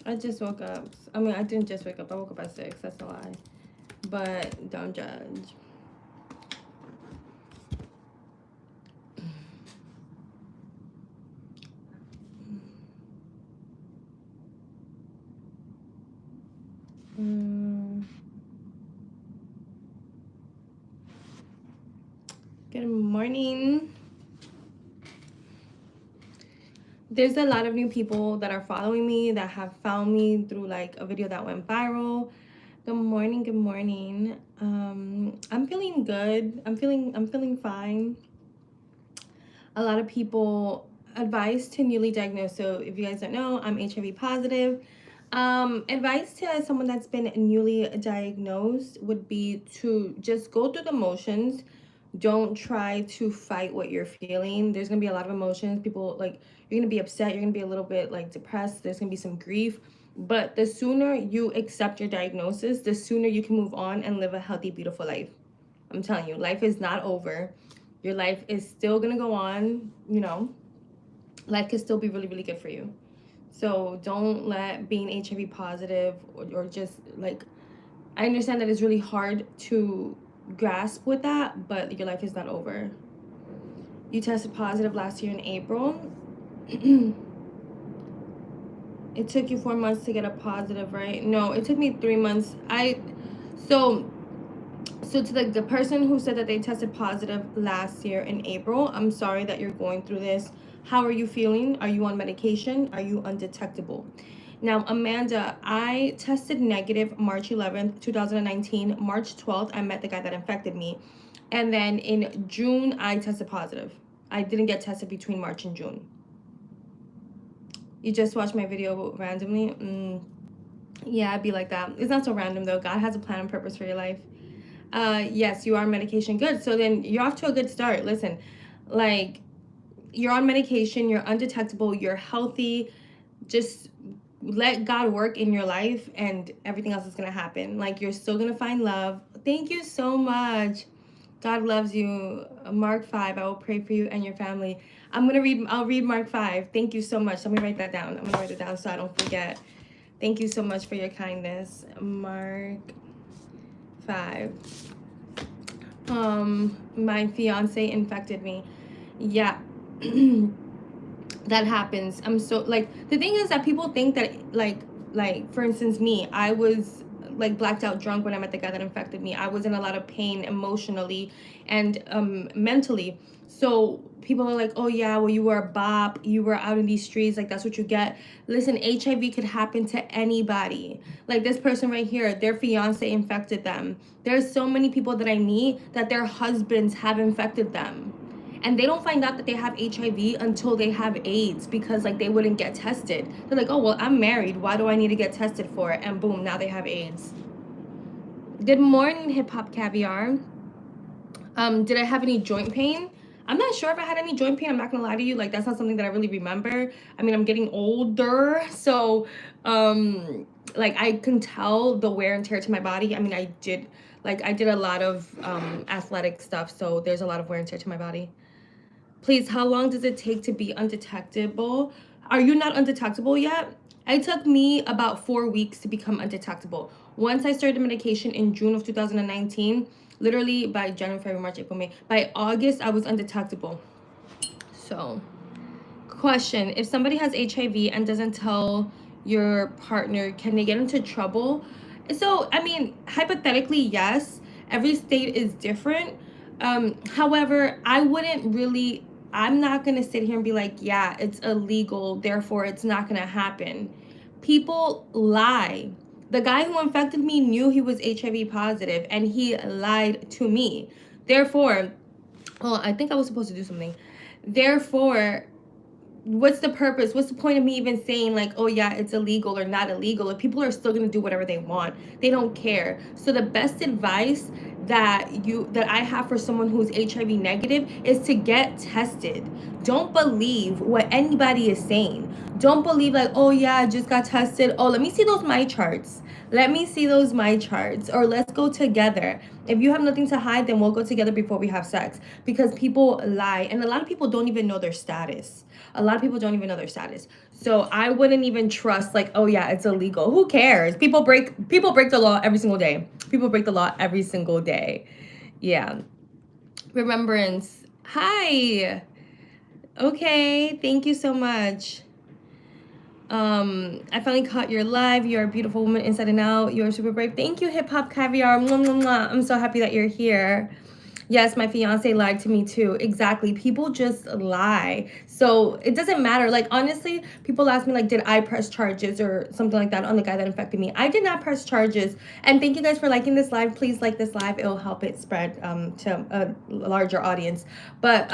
I just woke up. I mean, I didn't just wake up. I woke up at 6. That's a lie. But don't judge. Good morning. There's a lot of new people that are following me that have found me through like a video that went viral. Good morning, good morning. I'm feeling good. I'm feeling fine. A lot of people advice to newly diagnosed. So if you guys don't know, I'm HIV positive. Advice to someone that's been newly diagnosed would be to just go through the motions. Don't try to fight what you're feeling. There's gonna be a lot of emotions. People, like, you're gonna be upset, you're gonna be a little bit like depressed, there's gonna be some grief. But the sooner you accept your diagnosis, the sooner you can move on and live a healthy, beautiful life. I'm telling you, life is not over. Your life is still gonna go on, you know. Life can still be really, really good for you. So don't let being HIV positive or just like, I understand that it's really hard to grasp with that, but your life is not over. You tested positive last year in April. It took you 4 months to get a positive, right? No, it took me 3 months. So to the person who said that they tested positive last year in April, I'm sorry that you're going through this. How are you feeling? Are you on medication? Are you undetectable? Now, Amanda, I tested negative March 11th, 2019. March 12th, I met the guy that infected me. And then in June, I tested positive. I didn't get tested between March and June. You just watched my video randomly? Yeah, I'd be like that. It's not so random, though. God has a plan and purpose for your life. Yes, you are on medication. Good. So then you're off to a good start. Listen, like, you're on medication, you're undetectable, you're healthy. Just let God work in your life and everything else is going to happen. Like, you're still going to find love. Thank you so much. God loves you. Mark 5, I will pray for you and your family. I'll read Mark 5. Thank you so much. Let me write that down. I'm going to write it down so I don't forget. Thank you so much for your kindness. Mark 5. My fiance infected me. Yeah. That happens. I'm so, like, the thing is that people think that, like for instance, me, I was like blacked out drunk when I met the guy that infected me. I was in a lot of pain emotionally and mentally. So people are like, oh yeah, well, you were a bop, you were out in these streets, like that's what you get. Listen, HIV could happen to anybody. Like this person right here, their fiance infected them. There's so many people that I meet that their husbands have infected them. And they don't find out that they have HIV until they have AIDS, because like they wouldn't get tested. They're like, oh, well, I'm married. Why do I need to get tested for it? And boom, now they have AIDS. Good morning, Hip Hop Caviar. Did I have any joint pain? I'm not sure if I had any joint pain. I'm not gonna lie to you. Like, that's not something that I really remember. I mean, I'm getting older, so like I can tell the wear and tear to my body. I mean, I did a lot of athletic stuff, so there's a lot of wear and tear to my body. Please, how long does it take to be undetectable? Are you not undetectable yet? It took me about 4 weeks to become undetectable. Once I started medication in June of 2019, literally by January, February, March, April, May, by August, I was undetectable. So, question, if somebody has HIV and doesn't tell your partner, can they get into trouble? So, I mean, hypothetically, yes. Every state is different. However, I'm not going to sit here and be like, yeah, it's illegal, therefore it's not going to happen. People lie. The guy who infected me knew he was HIV positive, and he lied to me. Therefore, oh, I think I was supposed to do something. Therefore, what's the purpose? What's the point of me even saying like, oh yeah, it's illegal or not illegal if people are still going to do whatever they want? They don't care. So the best advice that I have for someone who's HIV negative is to get tested. Don't believe what anybody is saying. Don't believe like, oh yeah, I just got tested. Oh, let me see those my charts. Let me see those my charts, or let's go together. If you have nothing to hide, then we'll go together before we have sex, because people lie, and a lot of people don't even know their status. A lot of people don't even know their status. So I wouldn't even trust like, oh yeah, it's illegal. Who cares? People break the law every single day. People break the law every single day. Yeah. Remembrance. Hi. Okay, thank you so much. I finally caught your live. You're a beautiful woman inside and out. You're super brave. Thank you, Hip Hop Caviar. Mwah, mwah, mwah. I'm so happy that you're here. Yes, my fiance lied to me too. Exactly. People just lie. So it doesn't matter. Like, honestly, people ask me, like, did I press charges or something like that on the guy that infected me? I did not press charges. And thank you guys for liking this live. Please like this live. It'll help it spread to a larger audience. But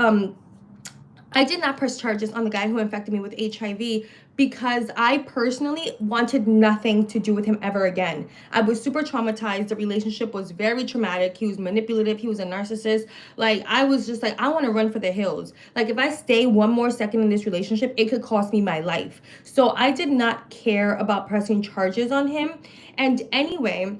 I did not press charges on the guy who infected me with HIV because I personally wanted nothing to do with him ever again. I was super traumatized. The relationship was very traumatic. He was manipulative. He was a narcissist. Like, I was just like, I want to run for the hills. Like, if I stay one more second in this relationship, it could cost me my life. So I did not care about pressing charges on him. And anyway,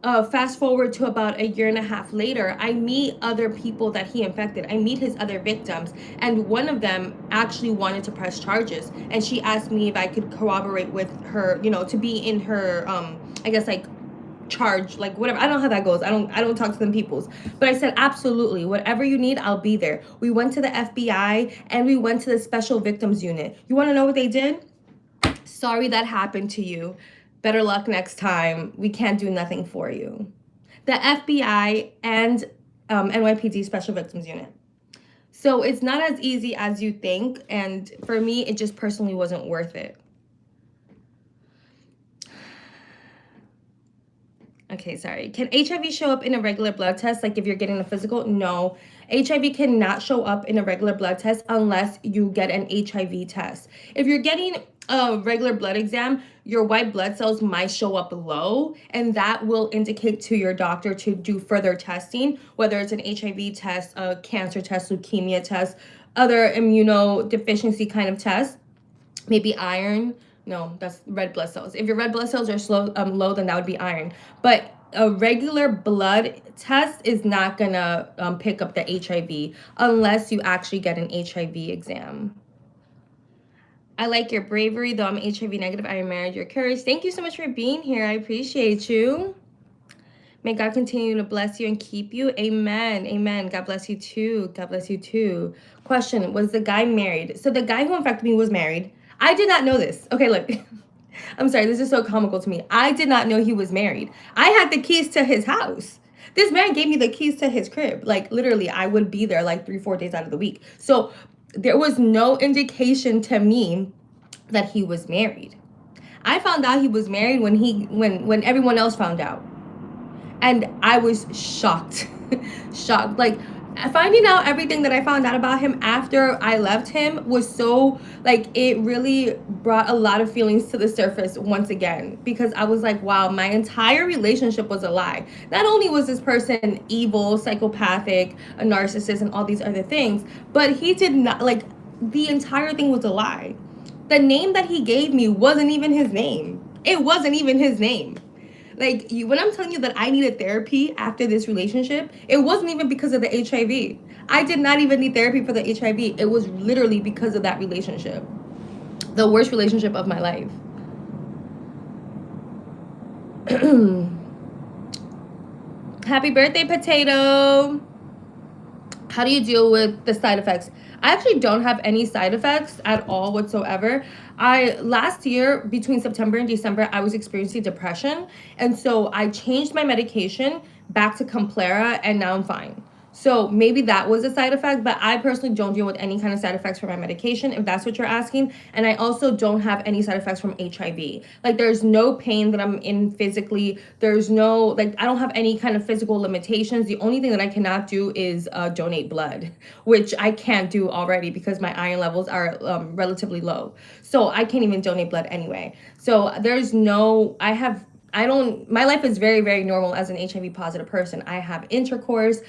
fast forward to about a year and a half later, I meet other people that he infected. I meet his other victims, and one of them actually wanted to press charges. And she asked me if I could corroborate with her, to be in her, I guess like charge, like whatever. I don't know how that goes. I don't talk to them peoples. But I said, absolutely, whatever you need, I'll be there. We went to the FBI and we went to the Special Victims Unit. You want to know what they did? Sorry that happened to you. Better luck next time. We can't do nothing for you. The FBI and NYPD Special Victims Unit. So it's not as easy as you think. And for me, it just personally wasn't worth it. Okay, sorry. Can HIV show up in a regular blood test, like if you're getting a physical? No. HIV cannot show up in a regular blood test unless you get an HIV test. If you're getting a regular blood exam, your white blood cells might show up low, and that will indicate to your doctor to do further testing, whether it's an HIV test, a cancer test, leukemia test, other immunodeficiency kind of test, maybe iron. No, that's red blood cells. If your red blood cells are low, then that would be iron. But a regular blood test is not gonna pick up the HIV unless you actually get an HIV exam. I like your bravery, though I'm HIV negative. I admire your courage. Thank you so much for being here. I appreciate you. May God continue to bless you and keep you. Amen. Amen. God bless you too. God bless you too. Question, was the guy married? So the guy who infected me was married. I did not know this. Okay, look. I'm sorry, this is so comical to me. I did not know he was married. I had the keys to his house. This man gave me the keys to his crib. Like, literally, I would be there like 3-4 days out of the week. So there was no indication to me that he was married. I found out he was married when everyone else found out. And I was shocked. Shocked. Like, finding out everything that I found out about him after I left him was so, like, it really brought a lot of feelings to the surface once again, because I was like, wow, my entire relationship was a lie. Not only was this person evil, psychopathic, a narcissist, and all these other things, but he did not, like, the entire thing was a lie. The name that he gave me wasn't even his name. It wasn't even his name. Like, when I'm telling you that I needed therapy after this relationship, it wasn't even because of the HIV. I did not even need therapy for the HIV. It was literally because of that relationship. The worst relationship of my life. Happy birthday, Potato. How do you deal with the side effects? I actually don't have any side effects at all whatsoever. Last year, between September and December, I was experiencing depression. And so I changed my medication back to Complera, and now I'm fine. So maybe that was a side effect, but I personally don't deal with any kind of side effects from my medication, if that's what you're asking. And I also don't have any side effects from HIV. Like, there's no pain that I'm in physically. There's no, like, I don't have any kind of physical limitations. The only thing that I cannot do is donate blood, which I can't do already because my iron levels are relatively low. So I can't even donate blood anyway. So there's no, I don't, my life is very, very normal as an HIV positive person. I have intercourse,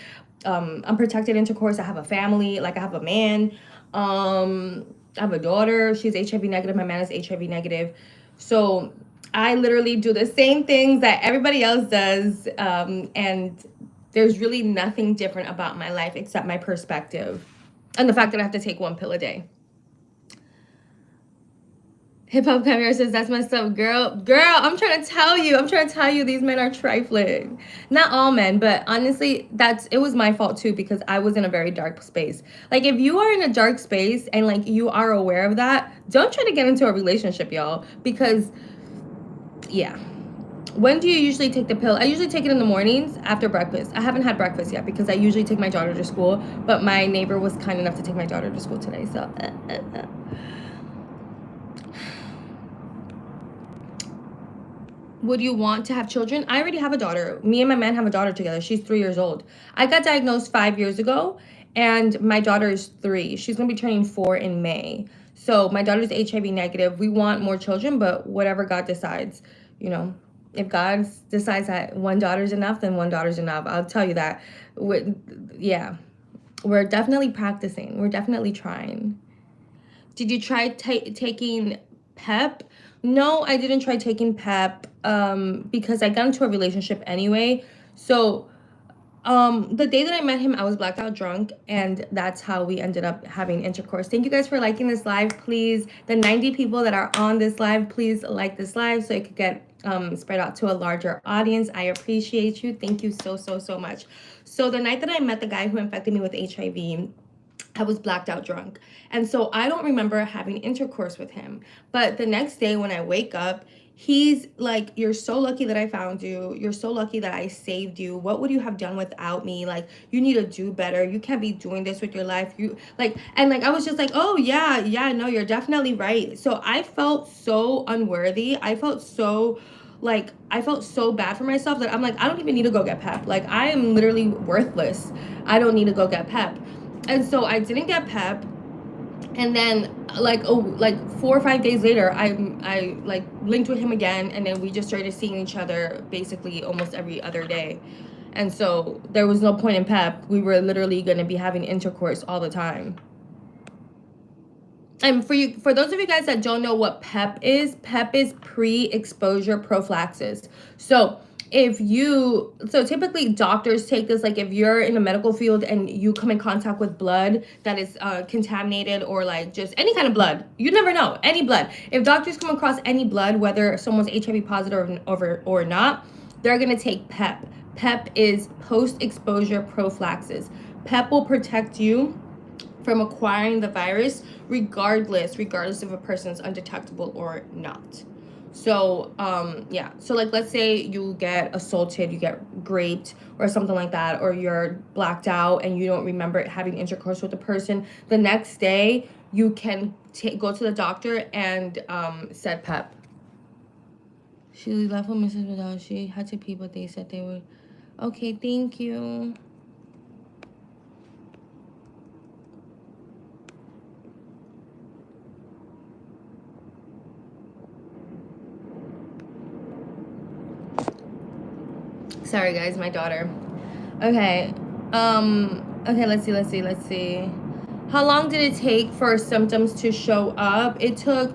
unprotected intercourse. I have a family, like I have a man. I have a daughter. She's HIV negative. My man is HIV negative. So I literally do the same things that everybody else does. And there's really nothing different about my life except my perspective and the fact that I have to take one pill a day. Hip Hop Camera says, that's messed up, girl. Girl, I'm trying to tell you these men are trifling. Not all men, but honestly, it was my fault too, because I was in a very dark space. Like, if you are in a dark space and like you are aware of that, don't try to get into a relationship, y'all, because yeah. When do you usually take the pill? I usually take it in the mornings after breakfast. I haven't had breakfast yet because I usually take my daughter to school, but my neighbor was kind enough to take my daughter to school today, so Would you want to have children? I already have a daughter. Me and my man have a daughter together. She's 3 years old. I got diagnosed 5 years ago, and my daughter is 3. She's going to be turning 4 in May. So my daughter's HIV negative. We want more children, but whatever God decides, you know, if God decides that one daughter's enough, then one daughter's enough. I'll tell you that. Yeah, we're definitely practicing. We're definitely trying. Did you try taking PEP? No, I didn't try taking PEP because I got into a relationship anyway. So the day that I met him, I was blacked out drunk, and that's how we ended up having intercourse. Thank you guys for liking this live. Please, the 90 people that are on this live, please like this live so it could get spread out to a larger audience. I appreciate you. Thank you so, so, so much. So the night that I met the guy who infected me with HIV, I was blacked out drunk. And so I don't remember having intercourse with him. But the next day when I wake up, he's like, you're so lucky that I found you. You're so lucky that I saved you. What would you have done without me? Like, you need to do better. You can't be doing this with your life. You like, and like, I was just like, oh yeah, no, you're definitely right. So I felt so unworthy. I felt so bad for myself that I'm like, I don't even need to go get PEP. Like, I am literally worthless. I don't need to go get PEP. And so I didn't get PEP, and then like 4 or 5 days later, I like linked with him again, and then we just started seeing each other basically almost every other day. And so there was no point in PEP. We were literally going to be having intercourse all the time. And for those of you guys that don't know what PEP is pre-exposure prophylaxis. So typically doctors take this, like if you're in the medical field and you come in contact with blood that is contaminated, or like just any kind of blood, you never know, any blood. If doctors come across any blood, whether someone's HIV positive or not, they're gonna take PEP. PEP is post-exposure prophylaxis. PEP will protect you from acquiring the virus regardless if a person's undetectable or not. So yeah, so like let's say you get assaulted, you get raped or something like that, or you're blacked out and you don't remember having intercourse with the person, the next day you can go to the doctor and set PEP. She left a message without, she had to pee, but they said they would. Okay, thank you. Sorry guys, my daughter. Okay. Okay, let's see. How long did it take for symptoms to show up? It took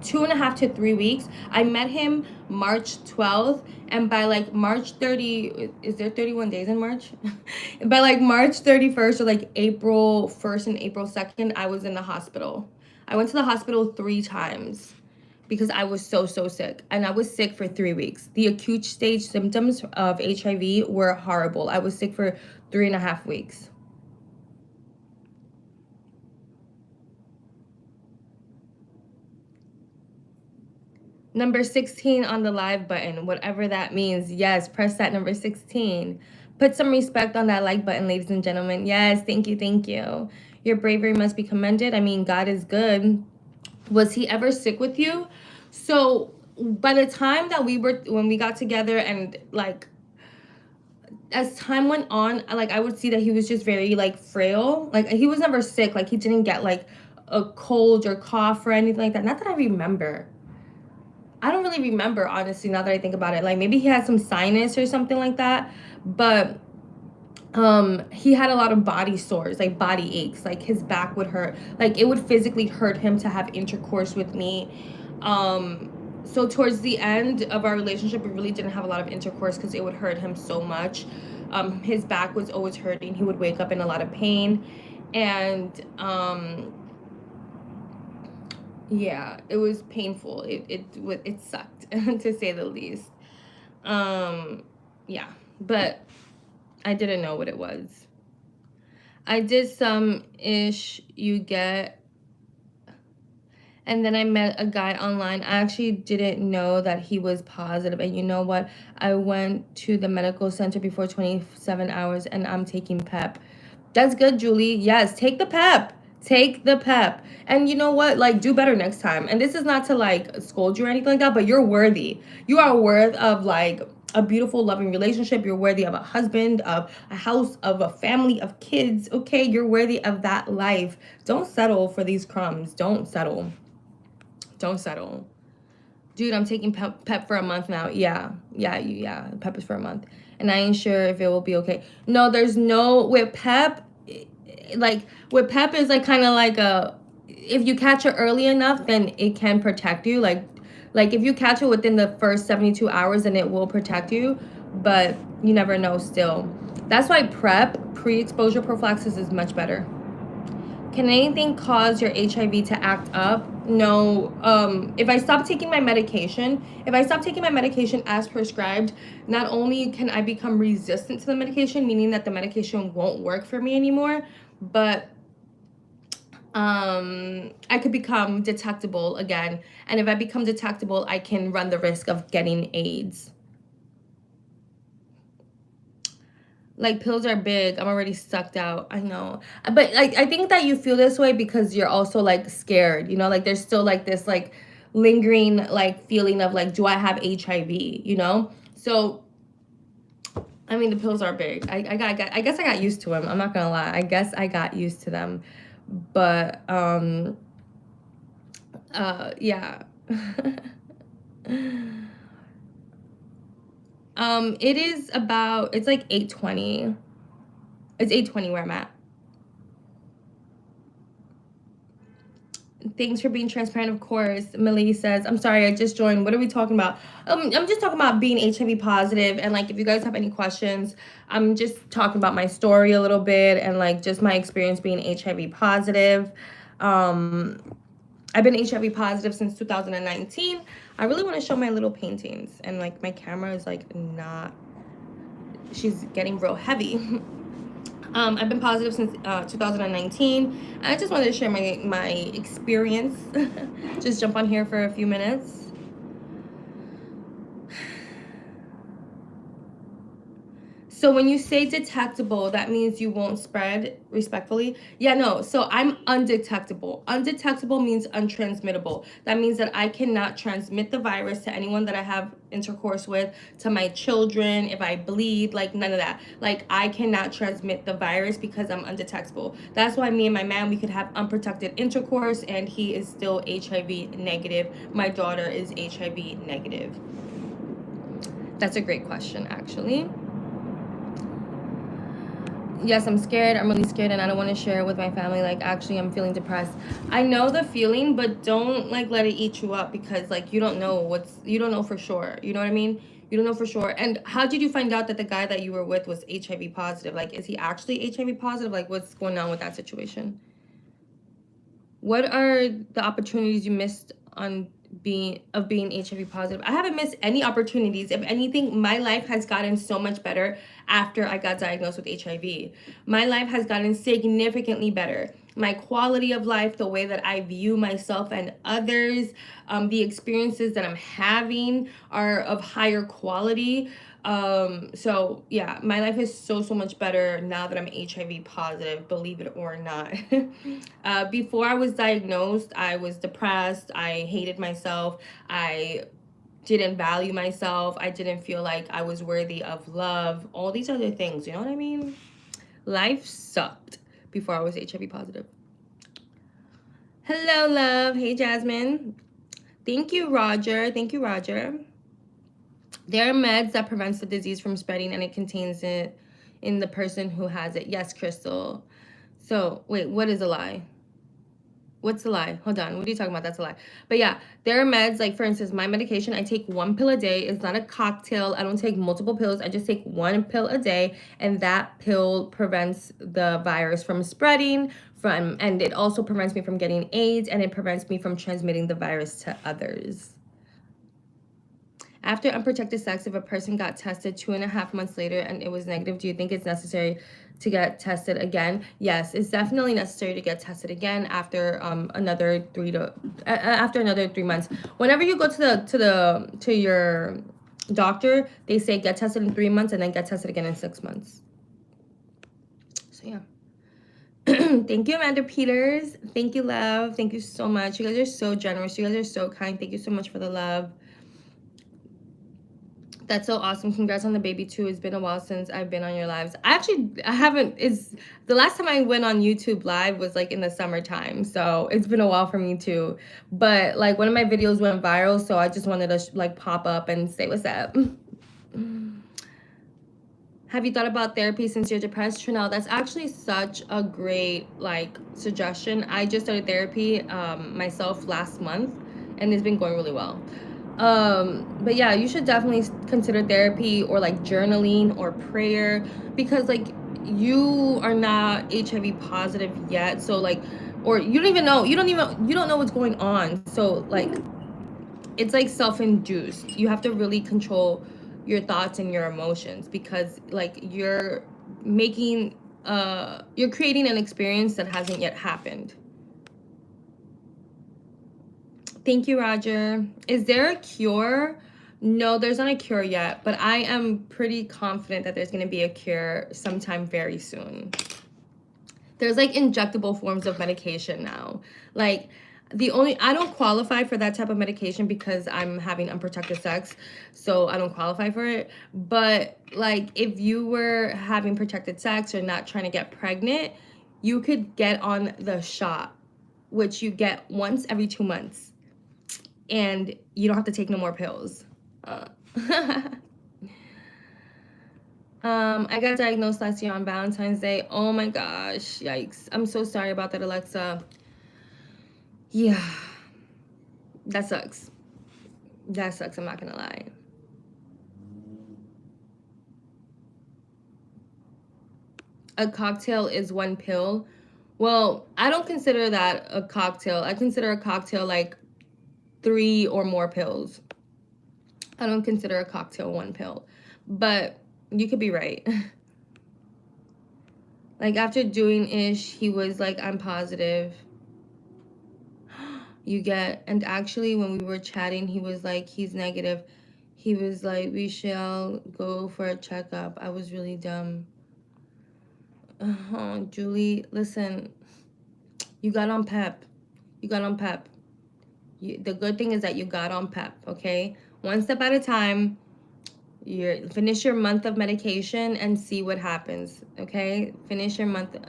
2.5 to 3 weeks. I met him March 12th, and by like March 30, is there 31 days in March? By like March 31st or like April 1st and April 2nd, I was in the hospital. I went to the hospital 3 times because I was so sick, and I was sick for 3 weeks. The acute stage symptoms of HIV were horrible. I was sick for 3.5 weeks. Number 16 on the live button, whatever that means. Yes, press that number 16. Put some respect on that like button, ladies and gentlemen. Yes, thank you, thank you. Your bravery must be commended. I mean, God is good. Was he ever sick with you? So by the time that when we got together, and like as time went on, like I would see that he was just very like frail. Like he was never sick. Like he didn't get like a cold or cough or anything like that. Not that I remember. I don't really remember, honestly, now that I think about it. Like maybe he had some sinus or something like that. But he had a lot of body sores, like body aches. Like his back would hurt. Like it would physically hurt him to have intercourse with me. So towards the end of our relationship, we really didn't have a lot of intercourse because it would hurt him so much. His back was always hurting. He would wake up in a lot of pain. And yeah, it was painful. It sucked to say the least. Yeah, but I didn't know what it was. I did some ish you get. And then I met a guy online. I actually didn't know that he was positive. And you know what? I went to the medical center before 27 hours and I'm taking PEP. That's good, Julie. Yes, take the PEP. Take the PEP. And you know what? Like, do better next time. And this is not to like scold you or anything like that, but you're worthy. You are worth of like a beautiful, loving relationship. You're worthy of a husband, of a house, of a family, of kids. Okay, you're worthy of that life. Don't settle for these crumbs. Don't settle. Don't settle. Dude, I'm taking PEP for a month now. Yeah. PEP is for a month. And I ain't sure if it will be okay. No, there's no, with PEP, like, with PEP is like kind of like if you catch it early enough, then it can protect you. Like if you catch it within the first 72 hours, then it will protect you. But you never know still. That's why PrEP, pre-exposure prophylaxis, is much better. Can anything cause your HIV to act up? No. If I stop taking my medication as prescribed, not only can I become resistant to the medication, meaning that the medication won't work for me anymore, but I could become detectable again. And if I become detectable, I can run the risk of getting AIDS. Like, pills are big. I'm already sucked out. I know. But like, I think that you feel this way because you're also like scared, you know, like there's still like this like lingering like feeling of like, do I have HIV, you know? So I mean, the pills are big. I guess I got used to them. I'm not gonna lie. I guess I got used to them. But yeah. It is about, it's like 8:20. It's 8:20 where I'm at. Thanks for being transparent, of course. Millie says, I'm sorry, I just joined. What are we talking about? I'm just talking about being HIV positive. And like, if you guys have any questions, I'm just talking about my story a little bit and like just my experience being HIV positive. I've been HIV positive since 2019. I really want to show my little paintings. And like, my camera is like not, she's getting real heavy. I've been positive since 2019. I just wanted to share my experience. Just jump on here for a few minutes. So when you say detectable, that means you won't spread, respectfully. Yeah, no, so I'm undetectable. Undetectable means untransmittable. That means that I cannot transmit the virus to anyone that I have intercourse with, to my children, if I bleed, like none of that. Like, I cannot transmit the virus because I'm undetectable. That's why me and my man, we could have unprotected intercourse and he is still HIV negative. My daughter is HIV negative. That's a great question, actually. Yes, I'm scared. I'm really scared and I don't want to share it with my family. Like, actually, I'm feeling depressed. I know the feeling, but don't like let it eat you up because like you don't know for sure. You know what I mean? You don't know for sure. And how did you find out that the guy that you were with was HIV positive? Like, is he actually HIV positive? Like, what's going on with that situation? What are the opportunities you missed on being HIV positive? I haven't missed any opportunities. If anything, my life has gotten so much better after I got diagnosed with HIV. My life has gotten significantly better. my quality of life, the way that I view myself and others, the experiences that I'm having are of higher quality. So yeah, my life is so much better now that I'm HIV positive, believe it or not. Before I was diagnosed, I was depressed, I hated myself, I didn't value myself, I didn't feel like I was worthy of love, all these other things, you know what I mean? Life sucked before I was HIV positive. Hello, love. Hey, Jasmine. Thank you, Roger. Thank you, Roger. There are meds that prevents the disease from spreading, and it contains it in the person who has it. Yes, Crystal. So, wait, what is a lie? What's the lie? Hold on. What are you talking about? That's a lie. But yeah, there are meds, like for instance, my medication, I take 1 pill a day. It's not a cocktail. I don't take multiple pills. I just take 1 pill a day, and that pill prevents the virus from spreading, and it also prevents me from getting AIDS, and it prevents me from transmitting the virus to others. After unprotected sex, if a person got tested 2.5 months later and it was negative, do you think it's necessary to get tested again? Yes, it's definitely necessary to get tested again after another 3 months. Whenever you go to your doctor, they say get tested in 3 months and then get tested again in 6 months. So yeah. Thank you, Amanda Peters. Thank you, love. Thank you so much. You guys are so generous. You guys are so kind. Thank you so much for the love. That's so awesome. Congrats on the baby too. It's been a while since I've been on your lives. I haven't, it's the last time I went on YouTube live was like in the summertime. So it's been a while for me too. But like one of my videos went viral. So I just wanted to like pop up and say what's up. Have you thought about therapy since you're depressed? Trinell, that's actually such a great like suggestion. I just started therapy myself last month and it's been going really well. But yeah, you should definitely consider therapy or like journaling or prayer, because like you are not HIV positive yet, so like, or you don't know what's going on, so like it's like self-induced. You have to really control your thoughts and your emotions, because like you're creating an experience that hasn't yet happened. Thank you, Roger. Is there a cure? No, there's not a cure yet, but I am pretty confident that there's going to be a cure sometime very soon. There's like injectable forms of medication now. Like I don't qualify for that type of medication because I'm having unprotected sex, so I don't qualify for it. But like if you were having protected sex or not trying to get pregnant, you could get on the shot, which you get once every 2 months. And you don't have to take no more pills. I got diagnosed last year on Valentine's Day. Oh my gosh, yikes. I'm so sorry about that, Alexa. Yeah, that sucks. That sucks, I'm not gonna lie. A cocktail is 1 pill. Well, I don't consider that a cocktail. I consider a cocktail like 3 or more pills. I don't consider a cocktail 1 pill, but you could be right. Like after doing ish, he was like, I'm positive. And actually when we were chatting, he was like, he's negative. He was like, we shall go for a checkup. I was really dumb. Julie, listen, you got on PEP. You got on PEP. The good thing is that you got on PEP, okay? 1 step at a time. Finish your month of medication and see what happens, okay? Finish your month of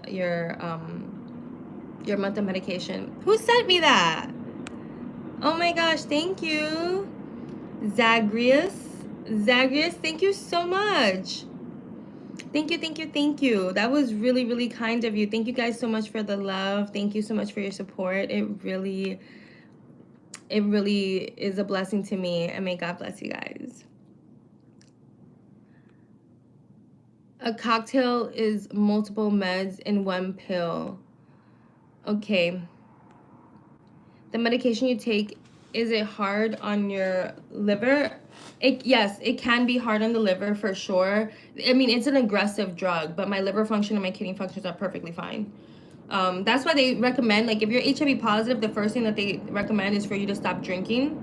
medication. Who sent me that? Oh my gosh, thank you. Zagreus, thank you so much. Thank you. That was really, really kind of you. Thank you guys so much for the love. Thank you so much for your support. It really is a blessing to me, and may God bless you guys. A cocktail is multiple meds in 1 pill. Okay. The medication you take, is it hard on your liver? Yes, it can be hard on the liver for sure. I mean, it's an aggressive drug, but my liver function and my kidney functions are perfectly fine. That's why they recommend, like, if you're HIV positive, the first thing that they recommend is for you to stop drinking.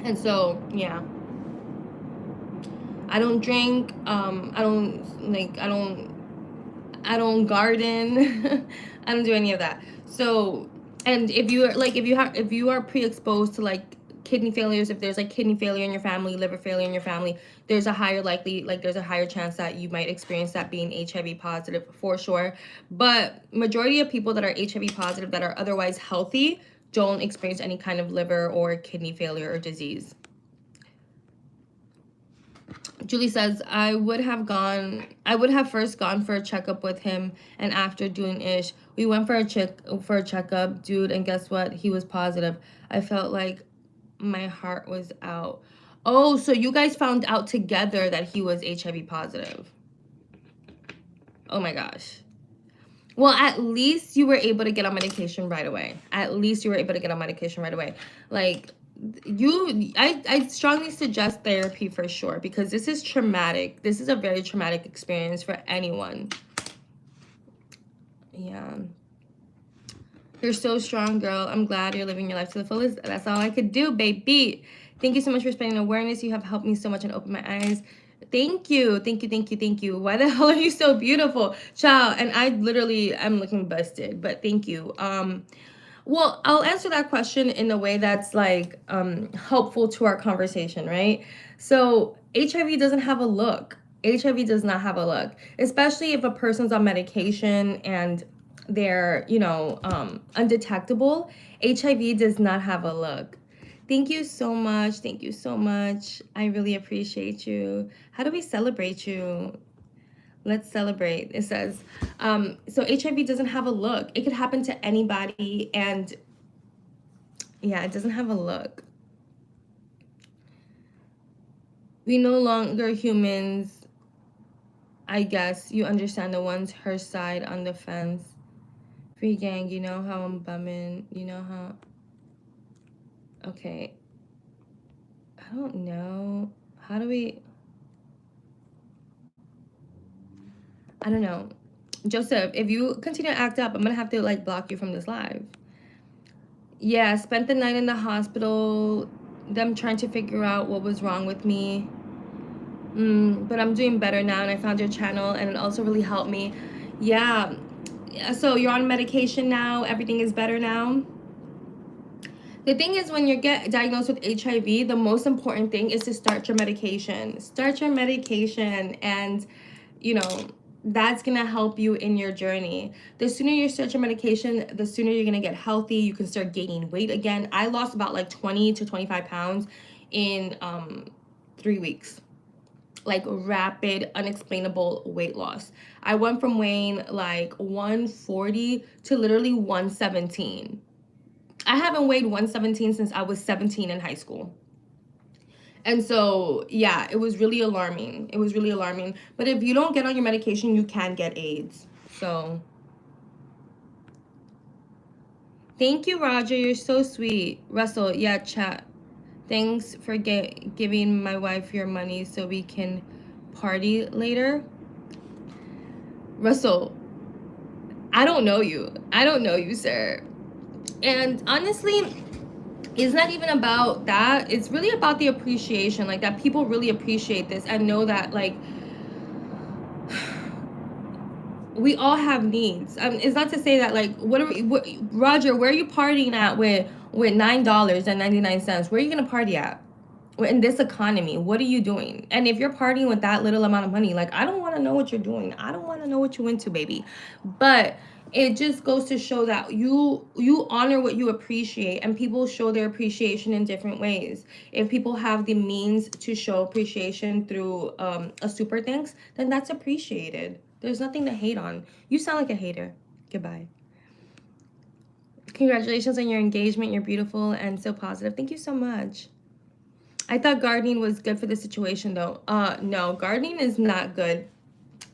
And so, yeah. I don't drink. I don't garden. I don't do any of that. So, and if you are like, if you are pre-exposed to like kidney failures, if there's like kidney failure in your family, liver failure in your family, there's a higher there's a higher chance that you might experience that being HIV positive for sure. But majority of people that are HIV positive that are otherwise healthy don't experience any kind of liver or kidney failure or disease. Julie says, I would have first gone for a checkup with him, and after doing ish, we went for a checkup, dude, and guess what? He was positive. I felt like my heart was out. Oh, so you guys found out together that he was HIV positive. Oh my gosh. Well, at least you were able to get on medication right away. At least you were able to get on medication right away. Like, I strongly suggest therapy for sure, because this is traumatic. This is a very traumatic experience for anyone. Yeah. You're so strong, girl. I'm glad you're living your life to the fullest. That's all I could do, baby. Thank you so much for spreading awareness. You have helped me so much and opened my eyes. Thank you. Thank you, thank you, thank you. Why the hell are you so beautiful? Child, and I literally am looking busted, but thank you. Well, I'll answer that question in a way that's like helpful to our conversation, right? So HIV doesn't have a look. HIV does not have a look, especially if a person's on medication and they're, undetectable. HIV does not have a look. Thank you so much. Thank you so much. I really appreciate you. How do we celebrate you? Let's celebrate. It says, so HIV doesn't have a look. It could happen to anybody, and yeah, it doesn't have a look. We no longer humans. I guess you understand the ones her side on the fence. Free gang, you know how I'm bumming. You know how. Okay. I don't know. How do we. I don't know. Joseph, if you continue to act up, I'm gonna have to like block you from this live. Yeah, spent the night in the hospital, them trying to figure out what was wrong with me. But I'm doing better now, and I found your channel, and it also really helped me. Yeah, so you're on medication now, everything is better now. The thing is, when you get diagnosed with HIV, the most important thing is to start your medication. Start your medication, and, that's going to help you in your journey. The sooner you start your medication, the sooner you're going to get healthy. You can start gaining weight again. I lost about like 20 to 25 pounds in 3 weeks. Like rapid, unexplainable weight loss. I went from weighing like 140 to literally 117. I haven't weighed 117 since I was 17 in high school. And so, yeah, it was really alarming. It was really alarming. But if you don't get on your medication, you can get AIDS. So, thank you, Roger. You're so sweet. Russell, yeah, chat. Thanks for giving my wife your money so we can party later. Russell, I don't know you. I don't know you, sir. And honestly, it's not even about that. It's really about the appreciation, like that people really appreciate this and know that like we all have needs. It's not to say that like Roger, where are you partying at with $9.99? Where are you gonna party at? In this economy, what are you doing? And if you're partying with that little amount of money, like, I don't want to know what you're doing. I don't want to know what you into, baby. But it just goes to show that you honor what you appreciate, and people show their appreciation in different ways. If people have the means to show appreciation through a super thanks, then that's appreciated. There's nothing to hate on. You sound like a hater. Goodbye. Congratulations on your engagement. You're beautiful and so positive. Thank you so much. I thought gardening was good for the situation, though. No, gardening is not good.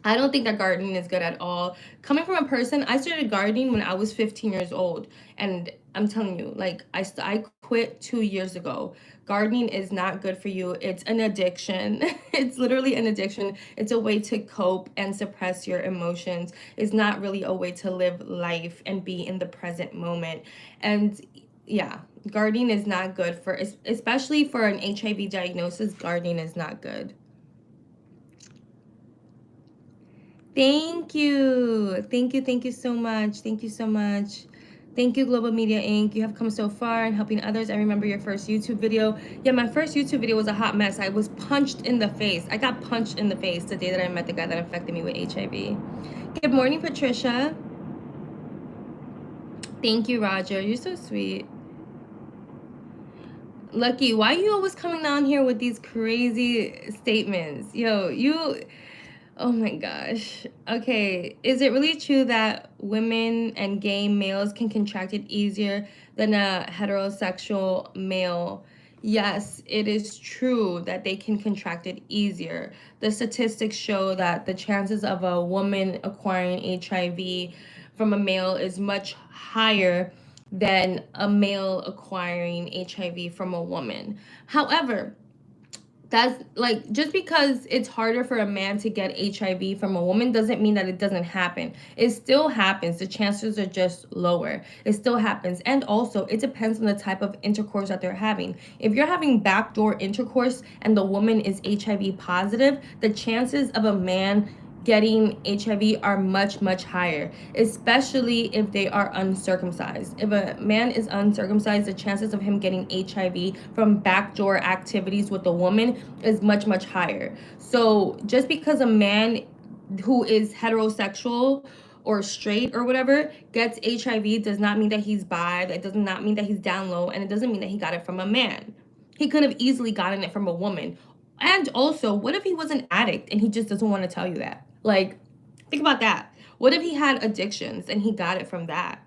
I don't think that gardening is good at all. Coming from a person, I started gardening when I was 15 years old. And I'm telling you, like, I quit 2 years ago. Gardening is not good for you. It's an addiction. It's literally an addiction. It's a way to cope and suppress your emotions. It's not really a way to live life and be in the present moment. And yeah, gardening is not good for, especially for an HIV diagnosis, gardening is not good. Thank you. Thank you. Thank you so much. Thank you so much. Thank you, Global Media Inc. You have come so far in helping others. I remember your first YouTube video. Yeah, my first YouTube video was a hot mess. I was punched in the face. I got punched in the face the day that I met the guy that infected me with HIV. Good morning, Patricia. Thank you, Roger. You're so sweet. Lucky, why are you always coming down here with these crazy statements? Yo, you... Oh my gosh. Okay. Is it really true that women and gay males can contract it easier than a heterosexual male? Yes, it is true that they can contract it easier. The statistics show that the chances of a woman acquiring HIV from a male is much higher than a male acquiring HIV from a woman. However, that's like, just because it's harder for a man to get HIV from a woman doesn't mean that it doesn't happen. It still happens. The chances are just lower. It still happens. And also, it depends on the type of intercourse that they're having. If you're having backdoor intercourse and the woman is HIV positive, the chances of a man getting HIV are much, much higher, especially if they are uncircumcised. If a man is uncircumcised, the chances of him getting HIV from backdoor activities with a woman is much, much higher. So just because a man who is heterosexual or straight or whatever gets HIV does not mean that he's bi. That does not mean that he's down low, and it doesn't mean that he got it from a man. He could have easily gotten it from a woman. And also, what if he was an addict and he just doesn't want to tell you that? Like, think about that. What if he had addictions and he got it from that?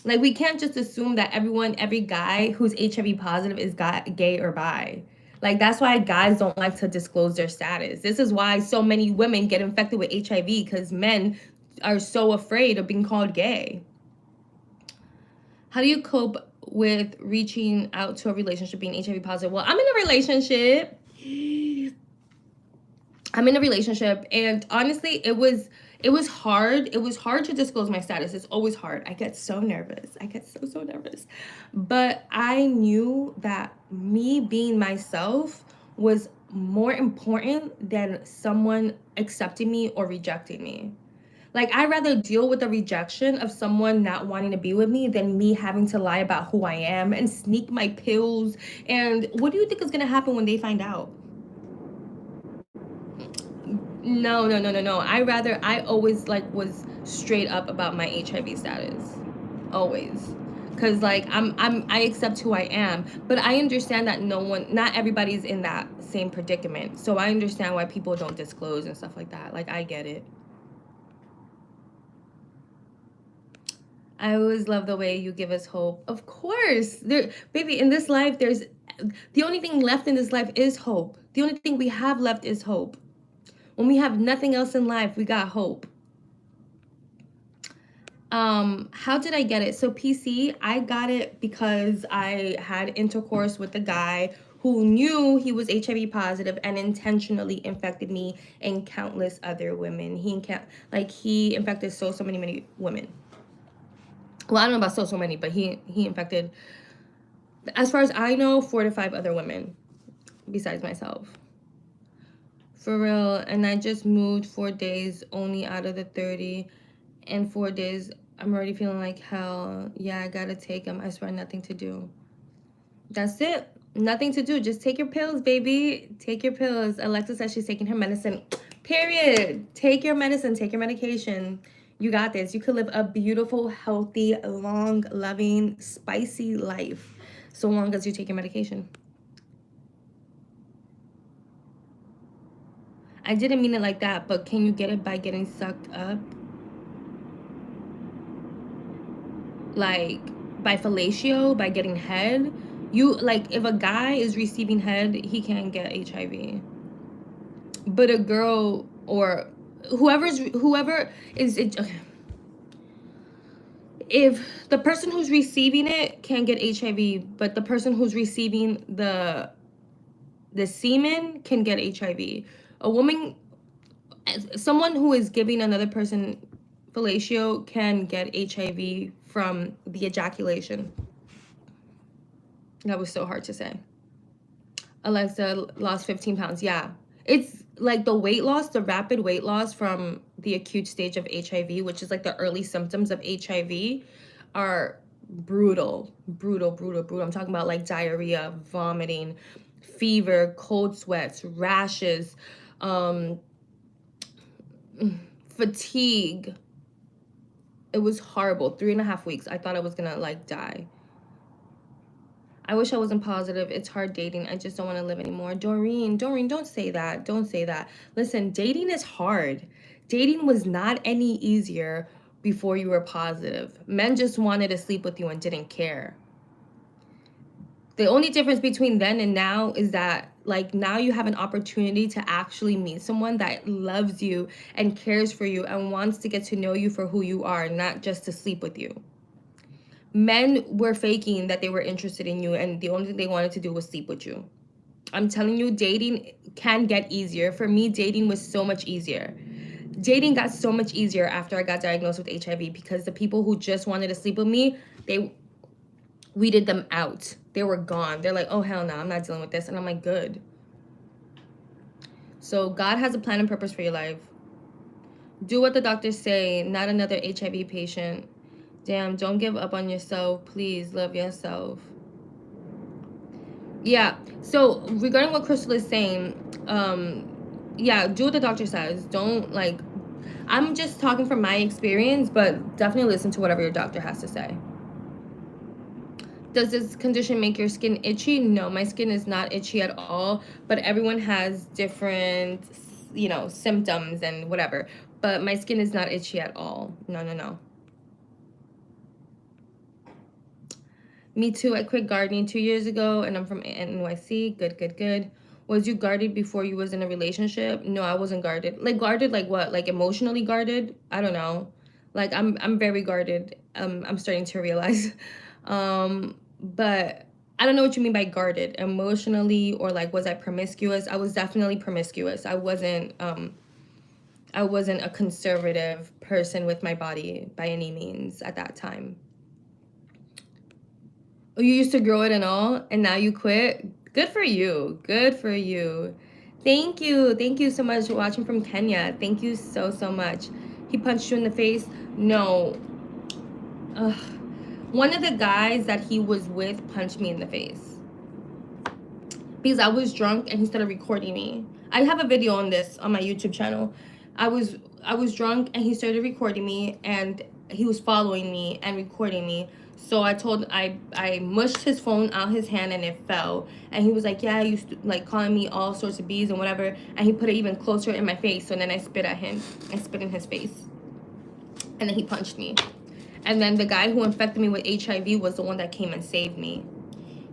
Like, we can't just assume that every guy who's HIV positive is gay or bi. Like, that's why guys don't like to disclose their status. This is why so many women get infected with HIV, because men are so afraid of being called gay. How do you cope with reaching out to a relationship being HIV positive? Well, I'm in a relationship. And honestly, it was hard. It was hard to disclose my status. It's always hard. I get so nervous. I get so nervous. But I knew that me being myself was more important than someone accepting me or rejecting me. Like, I'd rather deal with the rejection of someone not wanting to be with me than me having to lie about who I am and sneak my pills. And what do you think is gonna happen when they find out? No. I always was straight up about my HIV status. Always. Cause I accept who I am, but I understand that not everybody's in that same predicament. So I understand why people don't disclose and stuff like that. Like, I get it. I always love the way you give us hope. Of course. Baby, in this life, the only thing left in this life is hope. The only thing we have left is hope. When we have nothing else in life, we got hope. How did I get it? So PC, I got it because I had intercourse with a guy who knew he was HIV positive and intentionally infected me and countless other women. He infected so many women. Well, I don't know about so many, but he infected, as far as I know, 4 to 5 other women besides myself. For real. And I just moved 4 days only out of the 30. In 4 days, I'm already feeling like hell. Yeah, I gotta take them. I swear, nothing to do. That's it. Nothing to do. Just take your pills, baby. Take your pills. Alexa says she's taking her medicine. Period. Take your medicine. Take your medication. You got this. You could live a beautiful, healthy, long, loving, spicy life so long as you take your medication. I didn't mean it like that, but can you get it by getting sucked up? Like, by fellatio, by getting head? If a guy is receiving head, he can't get HIV. But a girl or whoever is it, okay. If the person who's receiving it can get HIV, but the person who's receiving the semen can get HIV. A woman, someone who is giving another person fellatio can get HIV from the ejaculation. That was so hard to say. Alexa lost 15 pounds. Yeah. It's like the weight loss, the rapid weight loss from the acute stage of HIV, which is like the early symptoms of HIV, are brutal. I'm talking about like diarrhea, vomiting, fever, cold sweats, rashes, fatigue. It was horrible. 3.5 weeks. I thought I was gonna like die. I wish I wasn't positive. It's hard dating. I just don't want to live anymore. Doreen, don't say that. Don't say that. Listen, dating is hard. Dating was not any easier before you were positive. Men just wanted to sleep with you and didn't care. The only difference between then and now is that, like, now you have an opportunity to actually meet someone that loves you and cares for you and wants to get to know you for who you are, not just to sleep with you. Men were faking that they were interested in you, and the only thing they wanted to do was sleep with you. I'm telling you, dating can get easier. For me, dating was so much easier. Dating got so much easier after I got diagnosed with HIV, because the people who just wanted to sleep with me, they weeded them out. They were gone. They're like, oh, hell no, I'm not dealing with this. And I'm like, good. So God has a plan and purpose for your life. Do what the doctors say, not another HIV patient. Damn, don't give up on yourself. Please love yourself. Yeah, so regarding what Crystal is saying, yeah, do what the doctor says. Don't, like, I'm just talking from my experience, but definitely listen to whatever your doctor has to say. Does this condition make your skin itchy? No, my skin is not itchy at all, but everyone has different, symptoms and whatever. But my skin is not itchy at all. No. Me too. I quit gardening 2 years ago, and I'm from NYC. Good. Was you guarded before you was in a relationship? No, I wasn't guarded. Like, guarded, like what? Like emotionally guarded? I don't know. Like, I'm very guarded. I'm starting to realize. But I don't know what you mean by guarded. Emotionally, or like, was I promiscuous? I was definitely promiscuous. I wasn't a conservative person with my body by any means at that time. You used to grow it and all, and now you quit. Good for you. Thank you so much for watching from Kenya. Thank you so much. He punched you in the face? No. Ugh. One of the guys that he was with punched me in the face because I was drunk and he started recording me. I have a video on this on my YouTube channel. I was drunk and he started recording me, and he was following me and recording me. So I mushed his phone out his hand and it fell. And he was like, yeah, you like calling me all sorts of B's and whatever. And he put it even closer in my face. So then I spit at him. I spit in his face. And then he punched me. And then the guy who infected me with HIV was the one that came and saved me.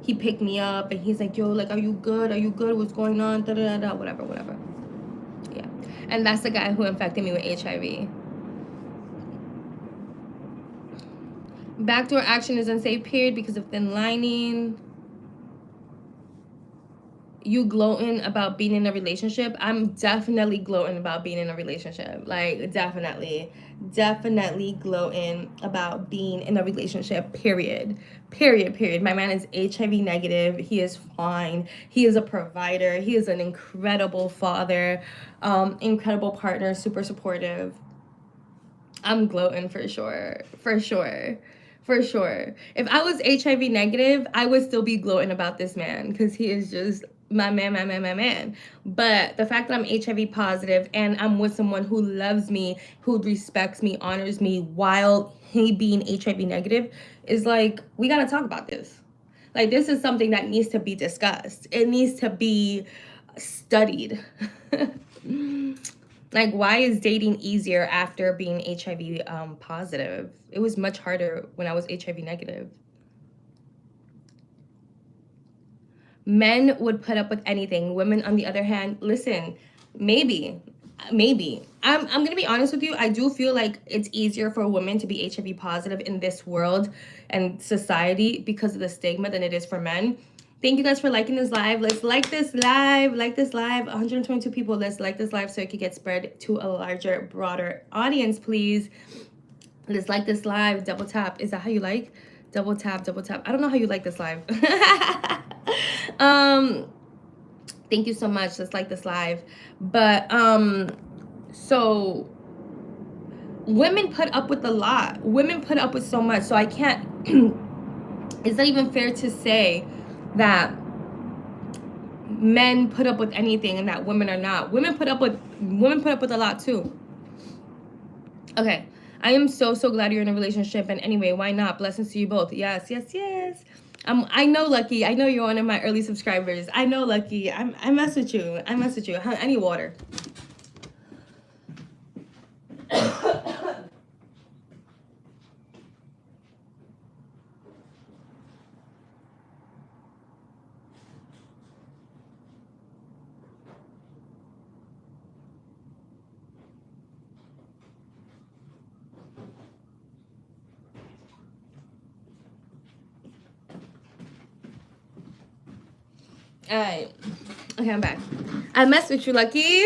He picked me up and he's like, yo, like, are you good? What's going on? Whatever. Yeah. And that's the guy who infected me with HIV. Backdoor action is unsafe, period, because of thin lining. You gloating about being in a relationship? I'm definitely gloating about being in a relationship. Like, definitely gloating about being in a relationship, period. My man is HIV negative. He is fine. He is a provider. He is an incredible father, incredible partner, super supportive. I'm gloating for sure. If I was HIV negative, I would still be gloating about this man, because he is just my man. But the fact that I'm HIV positive and I'm with someone who loves me, who respects me, honors me, while he being HIV negative, is like, we gotta talk about this. Like, this is something that needs to be discussed. It needs to be studied. Like, why is dating easier after being HIV positive? It was much harder when I was HIV negative. Men would put up with anything. Women, on the other hand, listen, maybe. Maybe. I'm gonna be honest with you. I do feel like it's easier for women to be HIV positive in this world and society because of the stigma than it is for men. Thank you guys for liking this live. Let's like this live. Like this live. 122 people. Let's like this live so it could get spread to a larger, broader audience, please. Let's like this live. Double tap. Is that how you like? Double tap, double tap. I don't know how you like this live. Thank you so much. Let's like this live. But so women put up with a lot. Women put up with so much. So I can't it's not even fair to say that men put up with anything and that women are not. Women put up with a lot too. Okay. I am so glad you're in a relationship, and anyway, why not? Blessings to you both. Yes. I know, Lucky. I know you're one of my early subscribers. I know, Lucky. I mess with you. I need water. Alright. Okay, I'm back. I mess with you, Lucky.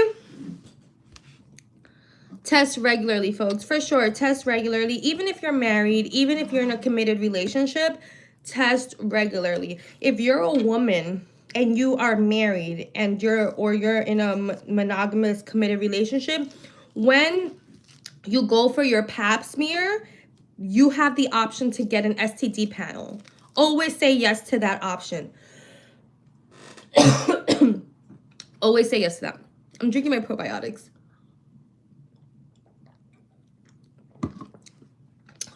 Test regularly, folks. For sure, test regularly. Even if you're married, even if you're in a committed relationship, test regularly. If you're a woman and you are married and you're in a monogamous committed relationship, when you go for your pap smear, you have the option to get an STD panel. Always say yes to that option. Always say yes to that. I'm drinking my probiotics.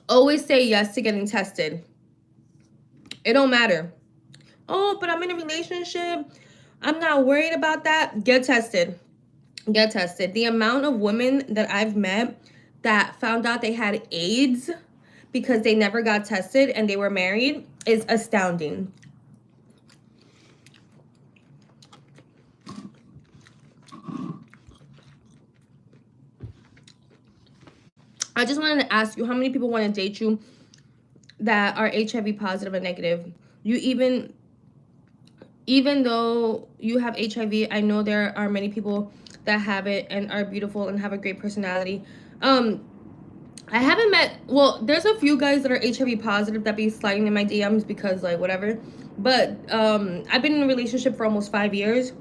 Always say yes to getting tested. It don't matter. Oh, but I'm in a relationship. I'm not worried about that. Get tested. Get tested. The amount of women that I've met that found out they had AIDS because they never got tested and they were married is astounding. I just wanted to ask you, how many people want to date you that are HIV positive and negative? You even though you have HIV, I know there are many people that have it and are beautiful and have a great personality. I haven't met, well, there's a few guys that are HIV positive that be sliding in my DMs because like whatever. But I've been in a relationship for almost 5 years.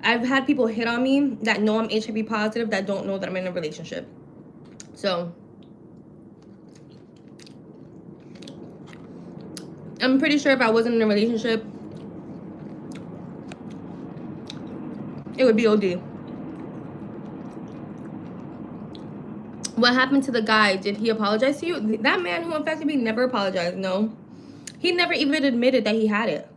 I've had people hit on me that know I'm HIV positive that don't know that I'm in a relationship. So I'm pretty sure if I wasn't in a relationship, it would be OD. What happened to the guy? Did he apologize to you? That man who infected me never apologized. No. He never even admitted that he had it.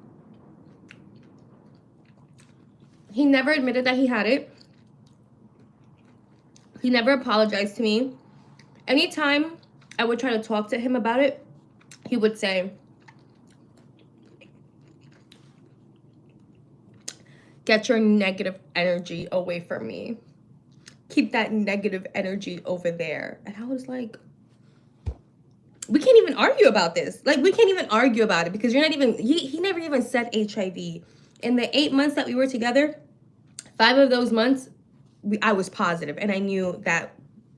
He never admitted that he had it. He never apologized to me. Anytime I would try to talk to him about it, he would say, get your negative energy away from me. Keep that negative energy over there. And I was like, we can't even argue about this. Like, we can't even argue about it because you're not even, he never even said HIV. In the 8 months that we were together, 5 of those months, I was positive and I knew that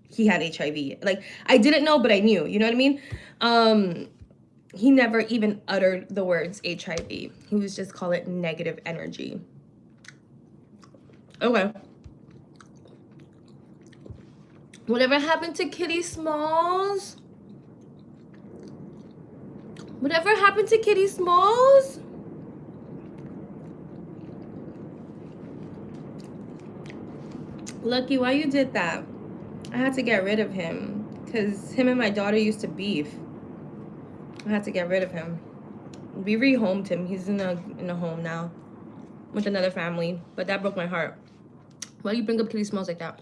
he had HIV. Like, I didn't know, but I knew, you know what I mean? He never even uttered the words HIV. He was just call it negative energy. Okay. Whatever happened to Kitty Smalls? Whatever happened to Kitty Smalls? Lucky, why you did that? I had to get rid of him because him and my daughter used to beef. I had to get rid of him. We rehomed him. He's in a home now with another family, but that broke my heart. Why do you bring up Kitty Smalls like that?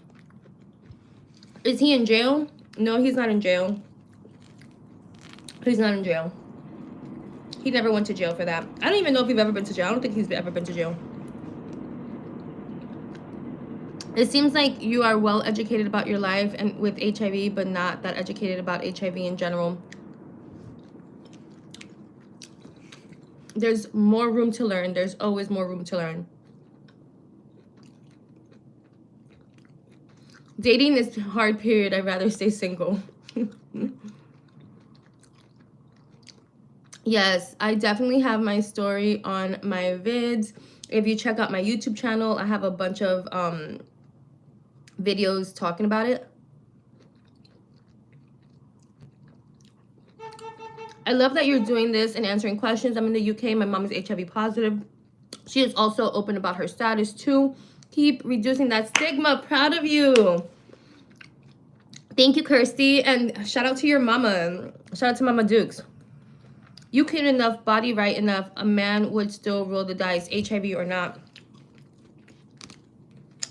Is he in jail? No, he's not in jail. He's not in jail. He never went to jail for that. I don't even know if he's ever been to jail. I don't think he's ever been to jail. It seems like you are well educated about your life and with HIV, but not that educated about HIV in general. There's more room to learn. There's always more room to learn. Dating is hard, period. I'd rather stay single. Yes, I definitely have my story on my vids. If you check out my YouTube channel, I have a bunch of videos talking about it. I love that you're doing this and answering questions. I'm in the UK. My mom is HIV positive. She is also open about her status too. Keep reducing that stigma. Proud of you. Thank you, Kirsty. And shout out to your mama. Shout out to Mama Dukes. You cute enough, body right enough, a man would still roll the dice, HIV or not.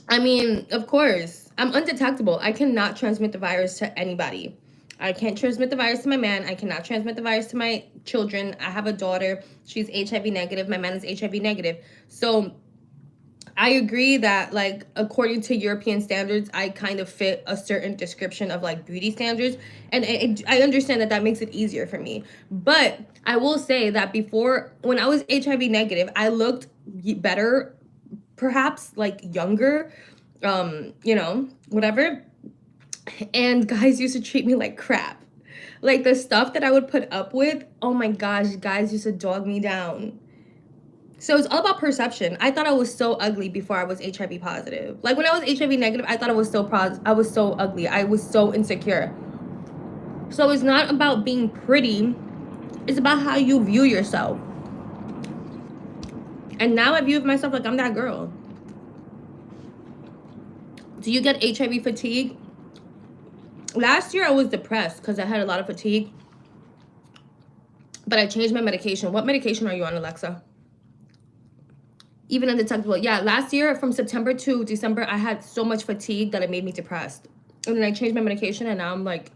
I mean, of course. I'm undetectable. I cannot transmit the virus to anybody. I can't transmit the virus to my man. I cannot transmit the virus to my children. I have a daughter. She's HIV negative. My man is HIV negative. So I agree that, like, according to European standards, I kind of fit a certain description of, like, beauty standards. And I understand that that makes it easier for me. But I will say that before, when I was HIV negative, I looked better, perhaps, like, younger, you know, whatever. And guys used to treat me like crap. Like, the stuff that I would put up with, oh my gosh, guys used to dog me down. So it's all about perception. I thought I was so ugly before I was HIV positive. Like, when I was HIV negative, I thought I was so ugly. I was so insecure. So it's not about being pretty. It's about how you view yourself. And now I view myself like I'm that girl. Do you get HIV fatigue? Last year I was depressed because I had a lot of fatigue. But I changed my medication. What medication are you on, Alexa? Even undetectable. Yeah, last year from September to December, I had so much fatigue that it made me depressed. And then I changed my medication and now I'm like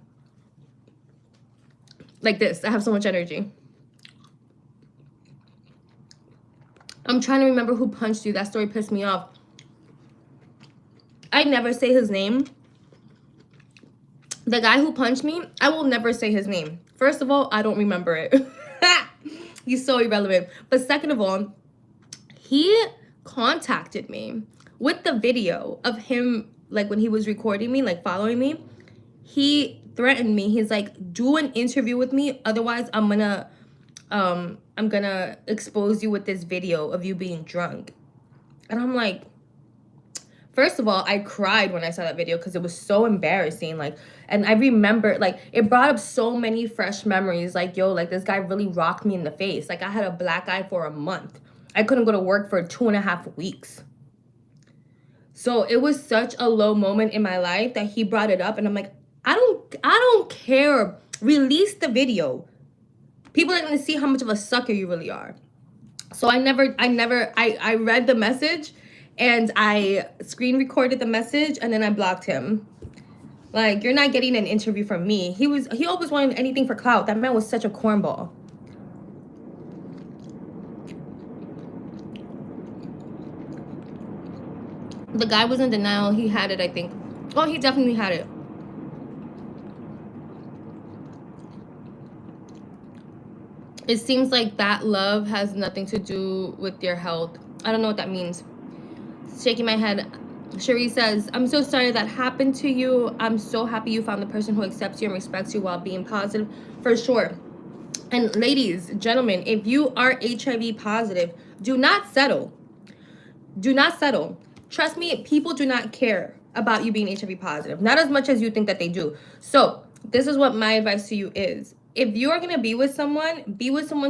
this. I have so much energy. I'm trying to remember who punched you. That story pissed me off. I never say his name. The guy who punched me, I will never say his name. First of all, I don't remember it. He's so irrelevant. But second of all, he contacted me with the video of him, like, when he was recording me, like, following me. He threatened me. He's like, do an interview with me, otherwise I'm gonna expose you with this video of you being drunk. And I'm like, first of all, I cried when I saw that video because it was so embarrassing. Like, and I remember, like, it brought up so many fresh memories. Like, yo, like, this guy really rocked me in the face. Like, I had a black eye for a month. I couldn't go to work for 2.5 weeks. So it was such a low moment in my life that he brought it up, and I'm like, I don't care. Release the video. People are gonna see how much of a sucker you really are. So I read the message and I screen recorded the message and then I blocked him. Like, you're not getting an interview from me. He always wanted anything for clout. That man was such a cornball. The guy was in denial. He had it, I think. Oh, he definitely had it. It seems like that love has nothing to do with your health. I don't know what that means. Shaking my head. Cherie says, I'm so sorry that happened to you. I'm so happy you found the person who accepts you and respects you while being positive. For sure. And ladies, gentlemen, if you are HIV positive, do not settle. Do not settle. Trust me, people do not care about you being HIV positive. Not as much as you think that they do. So this is what my advice to you is. If you're going to be with someone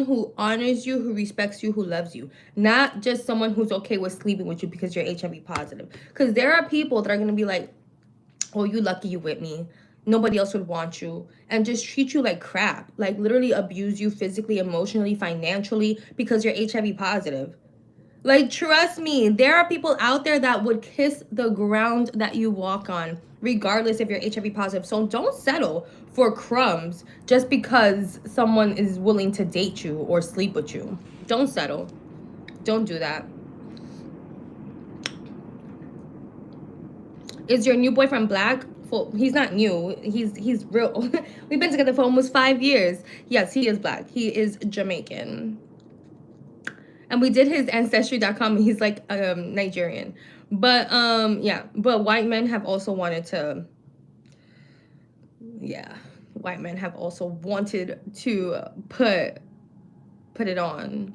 who honors you, who respects you, who loves you. Not just someone who's okay with sleeping with you because you're HIV positive. Because there are people that are going to be like, oh, you lucky you with me. Nobody else would want you. And just treat you like crap. Like, literally abuse you physically, emotionally, financially because you're HIV positive. Like, trust me, there are people out there that would kiss the ground that you walk on, regardless if you're HIV positive. So don't settle for crumbs just because someone is willing to date you or sleep with you. Don't settle. Don't do that. Is your new boyfriend black? Well, he's not new. He's real. We've been together for almost 5 years. Yes, he is black. He is Jamaican. And we did his ancestry.com and he's like Nigerian. But yeah, but white men have also wanted to, yeah, white men have also wanted to put it on.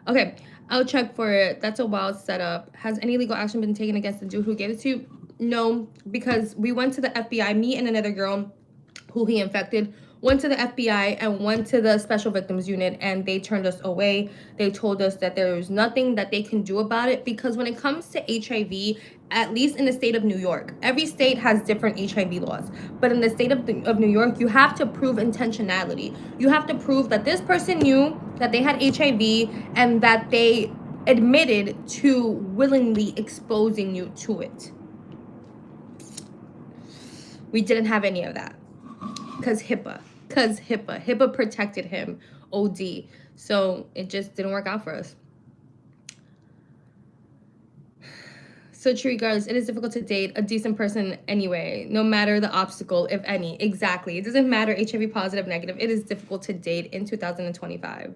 Okay, I'll check for it. That's a wild setup. Has any legal action been taken against the dude who gave it to you? No, because we went to the FBI, me and another girl who he infected, went to the FBI and went to the Special Victims Unit, and they turned us away. They told us that there was nothing that they can do about it, because when it comes to HIV, at least in the state of New York, every state has different HIV laws, but in the state of New York, you have to prove intentionality. You have to prove that this person knew that they had HIV and that they admitted to willingly exposing you to it. We didn't have any of that. Because HIPAA protected him, OD. So it just didn't work out for us. So true, regardless, it is difficult to date a decent person anyway, no matter the obstacle, if any. Exactly. It doesn't matter HIV positive, negative. It is difficult to date in 2025.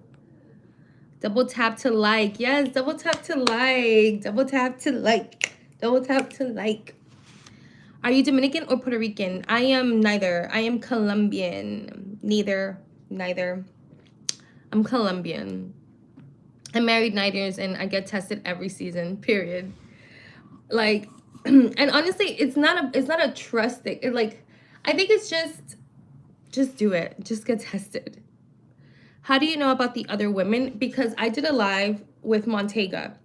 Double tap to like. Yes, double tap to like. Double tap to like. Double tap to like. Are you Dominican or Puerto Rican? I am neither. I am Colombian. Neither. I'm Colombian. I married 9 years and I get tested every season, period. Like, and honestly, it's not a trust thing. I think it's just do it. Just get tested. How do you know about the other women? Because I did a live with Montega.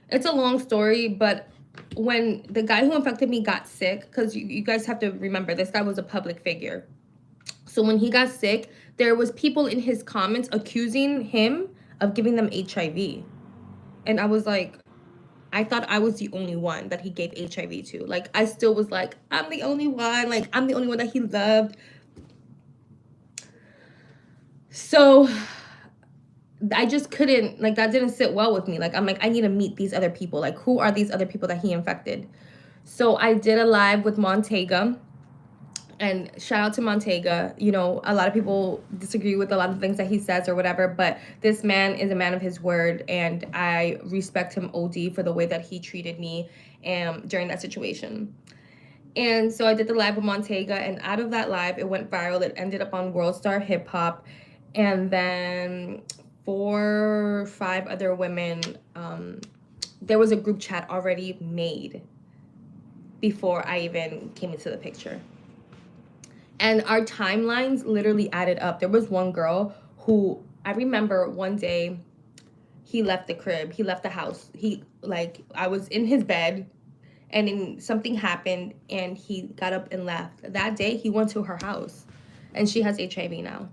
It's a long story, but when the guy who infected me got sick, because you guys have to remember, this guy was a public figure. So when he got sick, there was people in his comments accusing him of giving them HIV. And I was like, I thought I was the only one that he gave HIV to. Like, I still was like, I'm the only one. Like, I'm the only one that he loved. So I just couldn't, like, that didn't sit well with me. Like, I'm like, I need to meet these other people. Like, who are these other people that he infected? So I did a live with Montega. And shout out to Montega. You know, a lot of people disagree with a lot of things that he says or whatever, but this man is a man of his word, and I respect him OD for the way that he treated me during that situation. And so I did the live with Montega, and out of that live, it went viral. It ended up on World Star Hip Hop, and then 4 or 5 other women, there was a group chat already made before I even came into the picture. And our timelines literally added up. There was one girl who, I remember one day, he left the crib, he left the house. I was in his bed, and then something happened, and he got up and left. That day, he went to her house, and she has HIV now.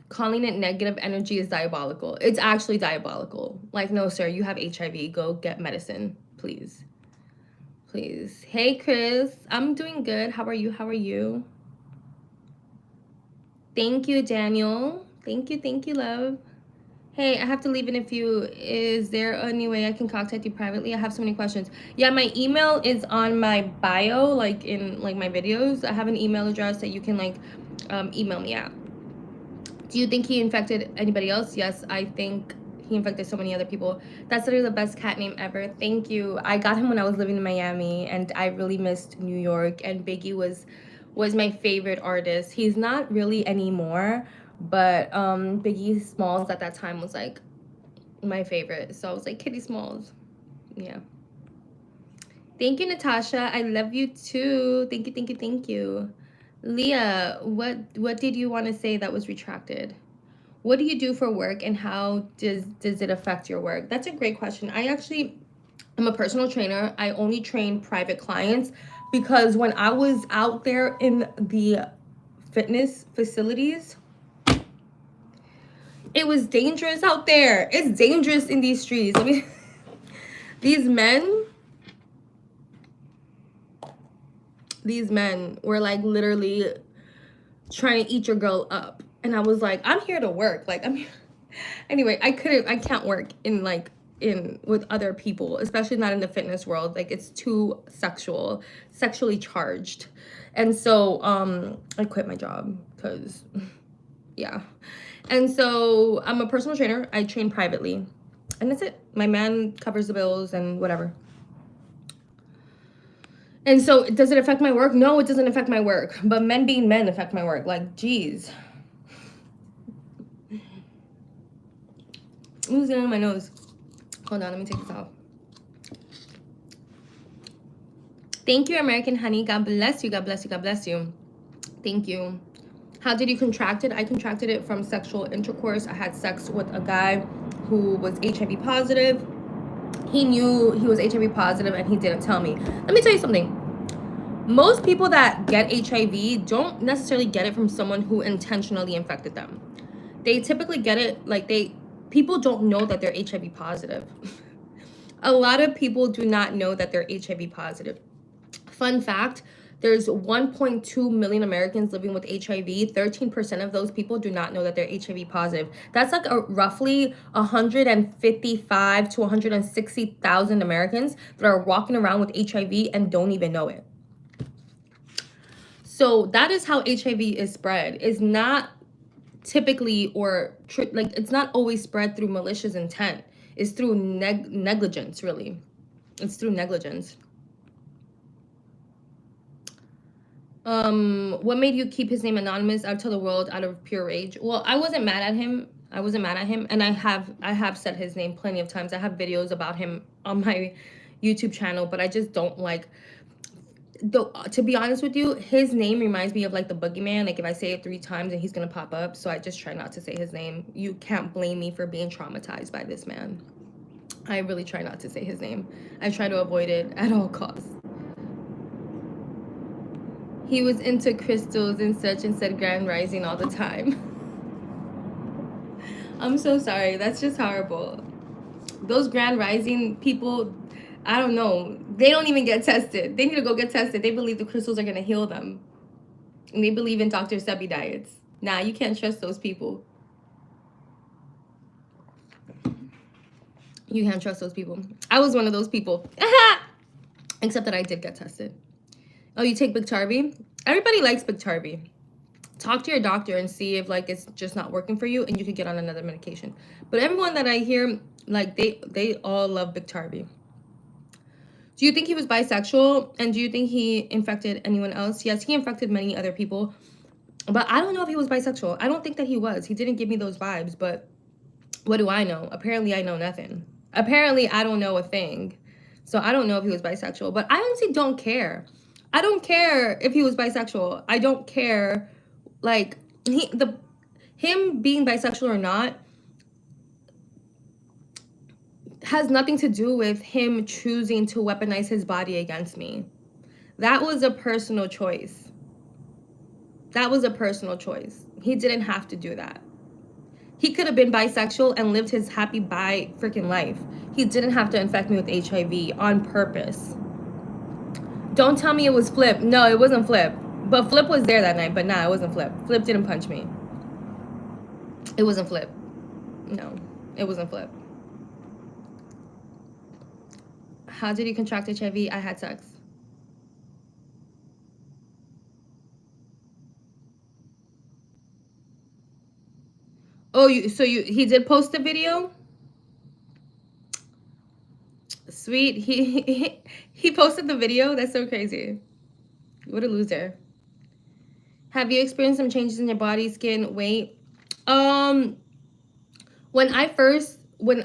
Calling it negative energy is diabolical. It's actually diabolical. Like, no, sir, you have HIV. Go get medicine, please. Please. Hey, Chris. I'm doing good. How are you? Thank you, Daniel. Thank you, love. Hey, I have to leave in a few. Is there any way I can contact you privately? I have so many questions. Yeah, my email is on my bio, like in my videos. I have an email address that you can email me at. Do you think he infected anybody else? Yes, I think he infected so many other people. That's literally the best cat name ever. Thank you. I got him when I was living in Miami, and I really missed New York, and Biggie was my favorite artist. He's not really anymore, but Biggie Smalls at that time was like my favorite. So I was like, Kitty Smalls. Yeah. Thank you, Natasha. I love you too. Thank you. Leah, what did you want to say that was retracted? What do you do for work, and how does it affect your work? That's a great question. I actually am a personal trainer. I only train private clients because when I was out there in the fitness facilities, it was dangerous out there. It's dangerous in these streets. I mean, these men were like literally trying to eat your girl up. And I was like, I'm here to work. Like, anyway, I can't work in like in with other people, especially not in the fitness world. Like, it's too sexually charged. And so I quit my job because yeah. And so I'm a personal trainer. I train privately, and that's it. My man covers the bills and whatever. And so does it affect my work? No, it doesn't affect my work, but men being men affect my work. Like, geez. Who's getting on my nose? Hold on, let me take this off. Thank you, American Honey. God bless you. God bless you. God bless you. Thank you. How did you contract it? I contracted it from sexual intercourse. I had sex with a guy who was HIV positive. He knew he was HIV positive and he didn't tell me. Let me tell you something. Most people that get HIV don't necessarily get it from someone who intentionally infected them. They typically get it like people don't know that they're HIV positive. A lot of people do not know that they're HIV positive. Fun fact, there's 1.2 million Americans living with HIV. 13% of those people do not know that they're HIV positive. That's like roughly 155 to 160,000 Americans that are walking around with HIV and don't even know it. So that is how HIV is spread. It's not typically it's not always spread through malicious intent. It's through negligence, really. It's through negligence. What made you keep his name anonymous? I'll tell the world out of pure rage. Well, I wasn't mad at him. And I have said his name plenty of times. I have videos about him on my YouTube channel, but I just don't like, to be honest with you, his name reminds me of like the boogeyman. Like, if I say it 3 times and he's gonna pop up, so I just try not to say his name. You can't blame me for being traumatized by this man. I really try not to say his name. I try to avoid it at all costs. He was into crystals and such and said Grand Rising all the time. I'm so sorry. That's just horrible. Those Grand Rising people, I don't know. They don't even get tested. They need to go get tested. They believe the crystals are going to heal them. And they believe in Dr. Sebi diets. Nah, you can't trust those people. You can't trust those people. I was one of those people. Except that I did get tested. Oh, you take Biktarvy? Everybody likes Biktarvy. Talk to your doctor and see if like it's just not working for you and you could get on another medication. But everyone that I hear, like they all love Biktarvy. Do you think he was bisexual? And do you think he infected anyone else? Yes, he infected many other people. But I don't know if he was bisexual. I don't think that he was. He didn't give me those vibes. But what do I know? Apparently, I know nothing. Apparently, I don't know a thing. So I don't know if he was bisexual. But I honestly don't care. I don't care if he was bisexual. I don't care. Like, him being bisexual or not has nothing to do with him choosing to weaponize his body against me. That was a personal choice. That was a personal choice. He didn't have to do that. He could have been bisexual and lived his happy bi freaking life. He didn't have to infect me with HIV on purpose. Don't tell me it was Flip. No, it wasn't Flip. But Flip was there that night. But nah, it wasn't Flip. Flip didn't punch me. It wasn't Flip. No, it wasn't Flip. How did you contract HIV? I had sex. Oh, he did post a video? Sweet. He posted the video? That's so crazy. What a loser. Have you experienced some changes in your body, skin, weight? When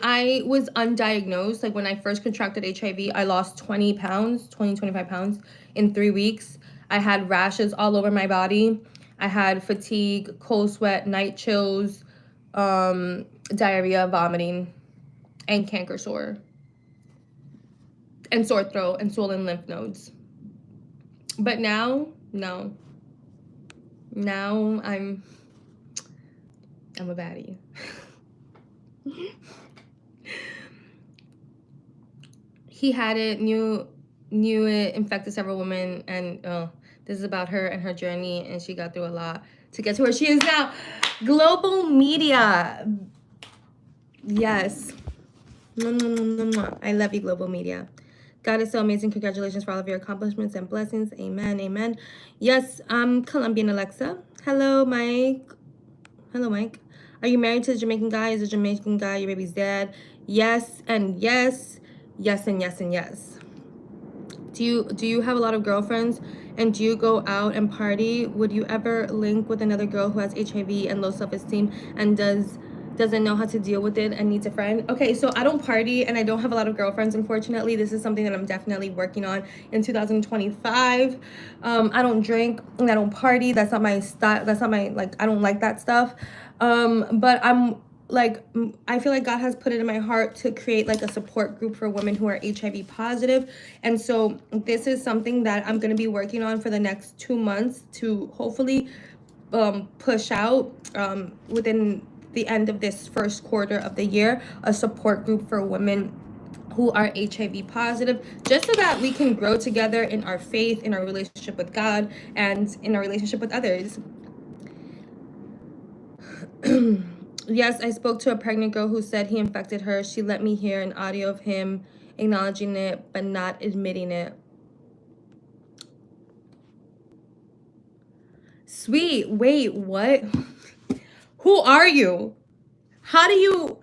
I was undiagnosed, like when I first contracted HIV, I lost 20 pounds, 25 pounds in 3 weeks. I had rashes all over my body. I had fatigue, cold sweat, night chills, diarrhea, vomiting, and canker sore, and sore throat, and swollen lymph nodes. But now, no. Now I'm a baddie. He had it, knew it, infected several women, and this is about her and her journey, and she got through a lot to get to where she is now. Global media. Yes. I love you, Global Media. God is so amazing. Congratulations for all of your accomplishments and blessings. Amen. Amen. Yes, I'm Colombian Alexa. Hello, Mike. Hello, Mike. Are you married to a Jamaican guy? Is a Jamaican guy your baby's dad? Yes and yes. Yes and yes and yes. Do you have a lot of girlfriends, and do you go out and party? Would you ever link with another girl who has HIV and low self-esteem and doesn't know how to deal with it and needs a friend? Okay, so I don't party and I don't have a lot of girlfriends, unfortunately. This is something that I'm definitely working on in 2025. I don't drink and I don't party. That's not my style. That's not my, like, I don't like that stuff. But I'm like, I feel like God has put it in my heart to create like a support group for women who are HIV positive. And so this is something that I'm going to be working on for the next 2 months to hopefully push out within the end of this first quarter of the year, a support group for women who are HIV positive, just so that we can grow together in our faith, in our relationship with God, and in our relationship with others. Yes, I spoke to a pregnant girl who said he infected her. She let me hear an audio of him acknowledging it but not admitting it. Sweet. Wait, what? Who are you? How do you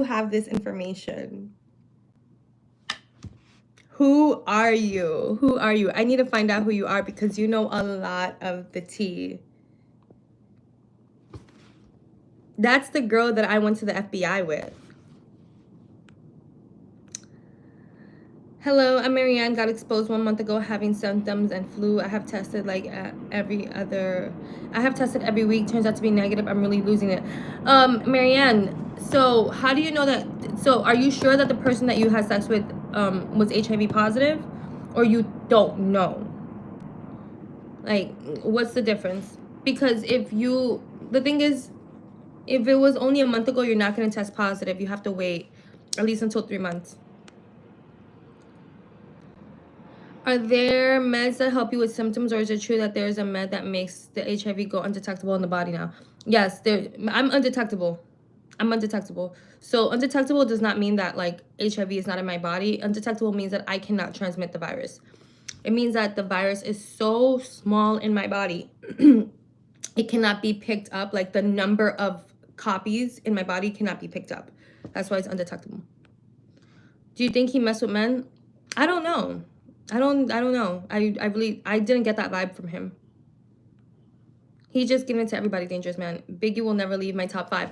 have this information? Who are you? Who are you? I need to find out who you are because you know a lot of the tea. That's the girl that I went to the FBI with. Hello, I'm Marianne. Got exposed 1 month ago having symptoms and flu. I have tested like every week. Turns out to be negative. I'm really losing it. Marianne, so how do you know that? So are you sure that the person that you had sex with was HIV positive, or you don't know? Like, what's the difference? Because the thing is, if it was only a month ago, you're not going to test positive. You have to wait at least until 3 months. Are there meds that help you with symptoms, or is it true that there's a med that makes the HIV go undetectable in the body now? Yes, I'm undetectable. I'm undetectable. So undetectable does not mean that like HIV is not in my body. Undetectable means that I cannot transmit the virus. It means that the virus is so small in my body, it cannot be picked up. Like the number of copies in my body cannot be picked up. That's why it's undetectable. Do you think he messed with men? I don't know. I don't know. I didn't get that vibe from him. He's just giving it to everybody. Dangerous man. Biggie will never leave my top 5.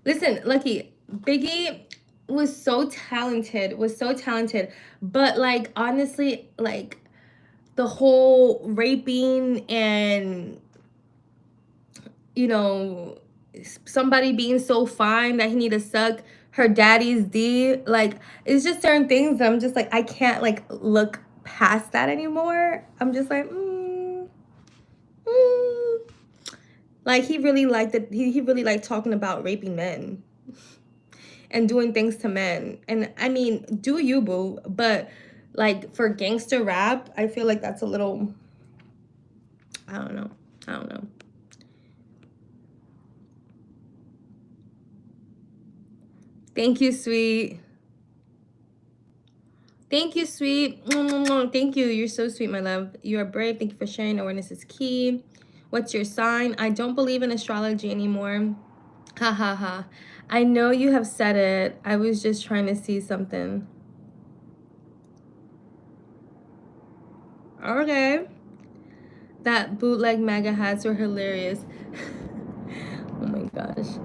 Listen, Lucky, Biggie was so talented, but like honestly, like the whole raping and somebody being so fine that he need to suck her daddy's D, like it's just certain things that I'm just like, I can't like look past that anymore. I'm just like, like he really liked it. He really liked talking about raping men and doing things to men. And I mean, do you, boo? But like for gangster rap, I feel like that's a little, I don't know. Thank you, sweet. Thank you, sweet. Thank you. You're so sweet, my love. You are brave. Thank you for sharing. Awareness is key. What's your sign? I don't believe in astrology anymore. Ha ha ha. I know you have said it. I was just trying to see something. Okay. That bootleg MAGA hats were hilarious. Oh my gosh.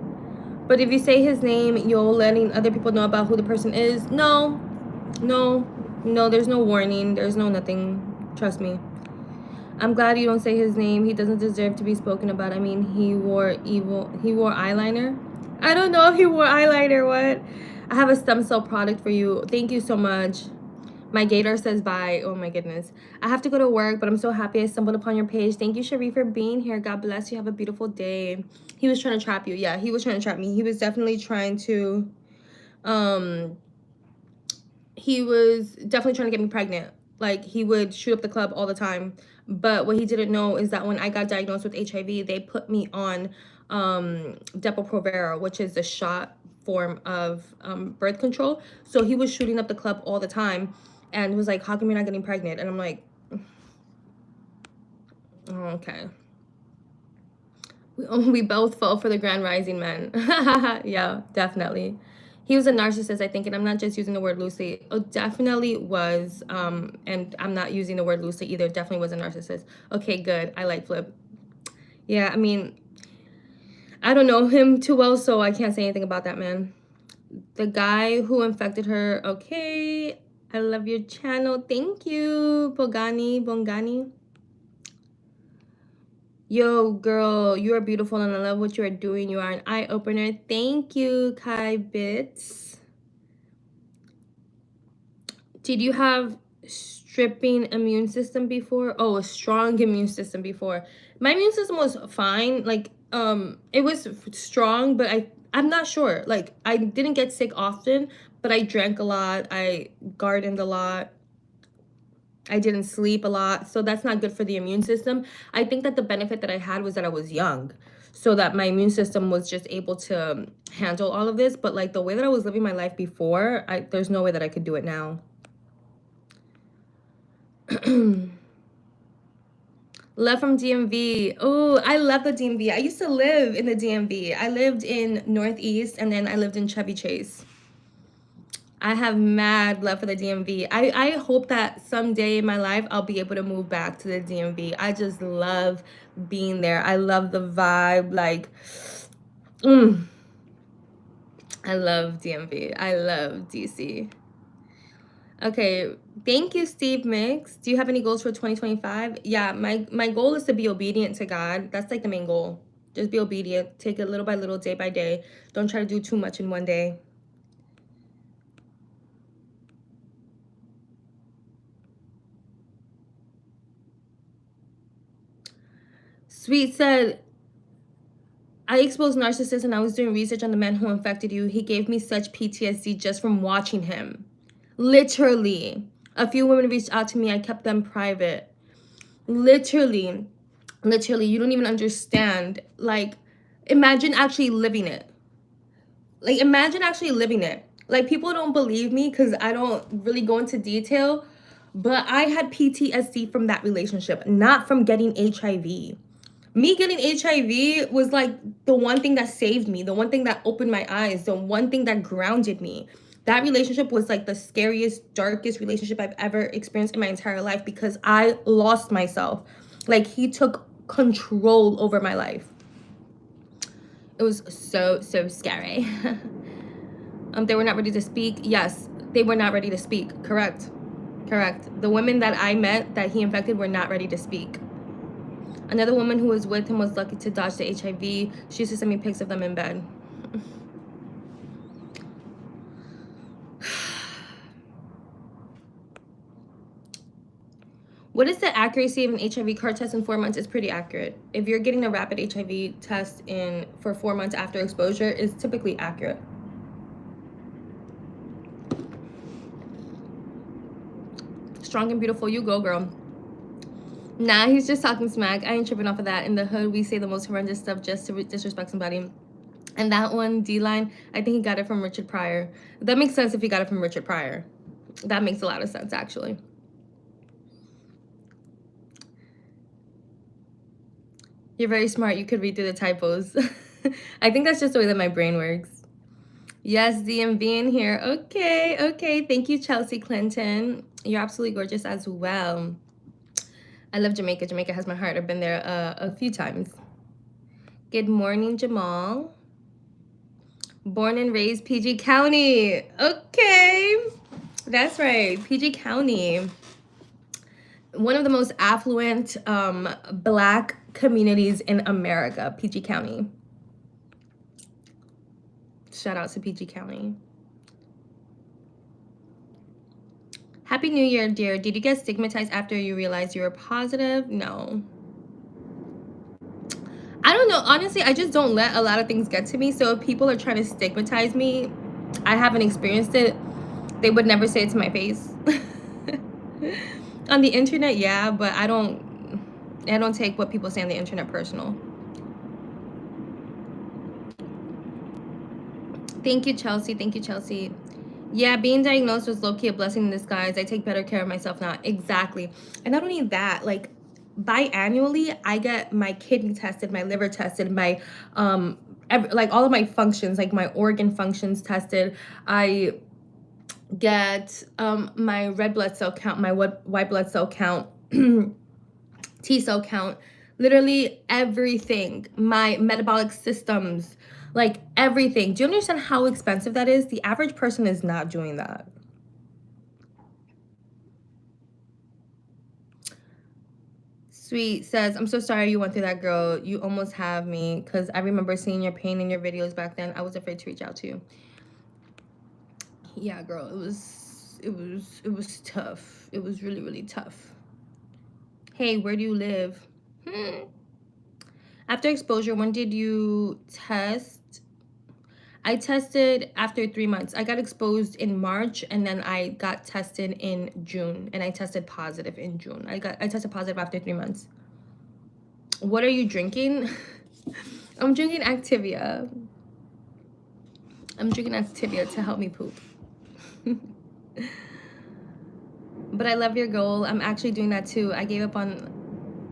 But if you say his name, you'll letting other people know about who the person is? No, there's no warning. There's no nothing. Trust me. I'm glad you don't say his name. He doesn't deserve to be spoken about. I mean, he wore eyeliner. I don't know if he wore eyeliner. What? I have a stem cell product for you. Thank you so much. My gator says bye. Oh my goodness. I have to go to work, but I'm so happy I stumbled upon your page. Thank you, Cherie, for being here. God bless you. Have a beautiful day. He was trying to trap you. Yeah, he was trying to trap me. He was definitely trying to, he was definitely trying to get me pregnant. Like, he would shoot up the club all the time. But what he didn't know is that when I got diagnosed with HIV, they put me on Depo-Provera, which is the shot form of birth control. So he was shooting up the club all the time and was like, how come you're not getting pregnant? And I'm like, oh, okay. We both fell for the grand rising man. Yeah, definitely. He was a narcissist, I think, and I'm not just using the word loosely. Oh, definitely was, and I'm not using the word loosely either. Definitely was a narcissist. Okay, good. I like Flip. Yeah, I mean, I don't know him too well, so I can't say anything about that man. The guy who infected her. Okay, I love your channel. Thank you, Bongani. Yo, girl, you are beautiful and I love what you are doing. You are an eye-opener. Thank you, Kai Bits. Did you have stripping immune system before? Oh, a strong immune system before. My immune system was fine. Like, it was strong, but I'm not sure. Like, I didn't get sick often, but I drank a lot. I gardened a lot. I didn't sleep a lot, so that's not good for the immune system. I think that the benefit that I had was that I was young, so that my immune system was just able to handle all of this. But like the way that I was living my life before, there's no way that I could do it now. Love from DMV. Oh, I love the DMV. I used to live in the DMV. I lived in Northeast, and then I lived in Chevy Chase. I have mad love for the DMV. I hope that someday in my life I'll be able to move back to the DMV. I just love being there. I love the vibe. Like, I love DMV. I love DC. Okay, thank you, Steve Mix. Do you have any goals for 2025? Yeah, my goal is to be obedient to God. That's like the main goal. Just be obedient. Take it little by little, day by day. Don't try to do too much in one day. Sweet said, I exposed narcissists and I was doing research on the man who infected you. He gave me such PTSD just from watching him. Literally. A few women reached out to me. I kept them private. Literally. You don't even understand. Like, imagine actually living it. Like, imagine actually living it. Like, people don't believe me because I don't really go into detail. But I had PTSD from that relationship, not from getting HIV. Me getting HIV was like the one thing that saved me, the one thing that opened my eyes, the one thing that grounded me. That relationship was like the scariest, darkest relationship I've ever experienced in my entire life because I lost myself. Like, he took control over my life. It was so scary. They were not ready to speak. Yes, they were not ready to speak. Correct. The women that I met that he infected were not ready to speak. Another woman who was with him was lucky to dodge the HIV. She used to send me pics of them in bed. What is the accuracy of an HIV card test in 4 months? Is pretty accurate. If you're getting a rapid HIV test for 4 months after exposure, is typically accurate. Strong and beautiful, you go, girl. Nah, he's just talking smack. I ain't tripping off of that. In the hood, we say the most horrendous stuff just to disrespect somebody. And that one, D-line, I think he got it from Richard Pryor. That makes sense if he got it from Richard Pryor. That makes a lot of sense, actually. You're very smart. You could read through the typos. I think that's just the way that my brain works. Yes, DMV in here. Okay. Thank you, Chelsea Clinton. You're absolutely gorgeous as well. I love Jamaica. Jamaica has my heart. I've been there a few times. Good morning, Jamal. Born and raised PG County. Okay. That's right. PG County. One of the most affluent Black communities in America, PG County. Shout out to PG County. Happy New Year, dear. Did you get stigmatized after you realized you were positive? No. I don't know. Honestly, I just don't let a lot of things get to me. So if people are trying to stigmatize me, I haven't experienced it. They would never say it to my face. On the internet, yeah, but I don't take what people say on the internet personal. Thank you, Chelsea. Thank you, Chelsea. Yeah, being diagnosed was low-key a blessing in disguise. I take better care of myself now. Exactly. And not only that, like biannually, I get my kidney tested, my liver tested, my like all of my functions, like my organ functions tested. I get my red blood cell count, my white blood cell count, T cell count, literally everything, my metabolic systems, like everything. Do you understand how expensive that is? The average person is not doing that. Sweet says, I'm so sorry you went through that, girl. You almost have me, because I remember seeing your pain in your videos back then. I was afraid to reach out to you. Yeah, girl, it was tough. It was really, really tough. Hey, where do you live? After exposure, when did you test? I tested after 3 months. I got exposed in March, and then I got tested in June, and I tested positive in June. I tested positive after 3 months. What are you drinking? I'm drinking Activia. I'm drinking Activia to help me poop. But I love your goal. I'm actually doing that too. I gave up on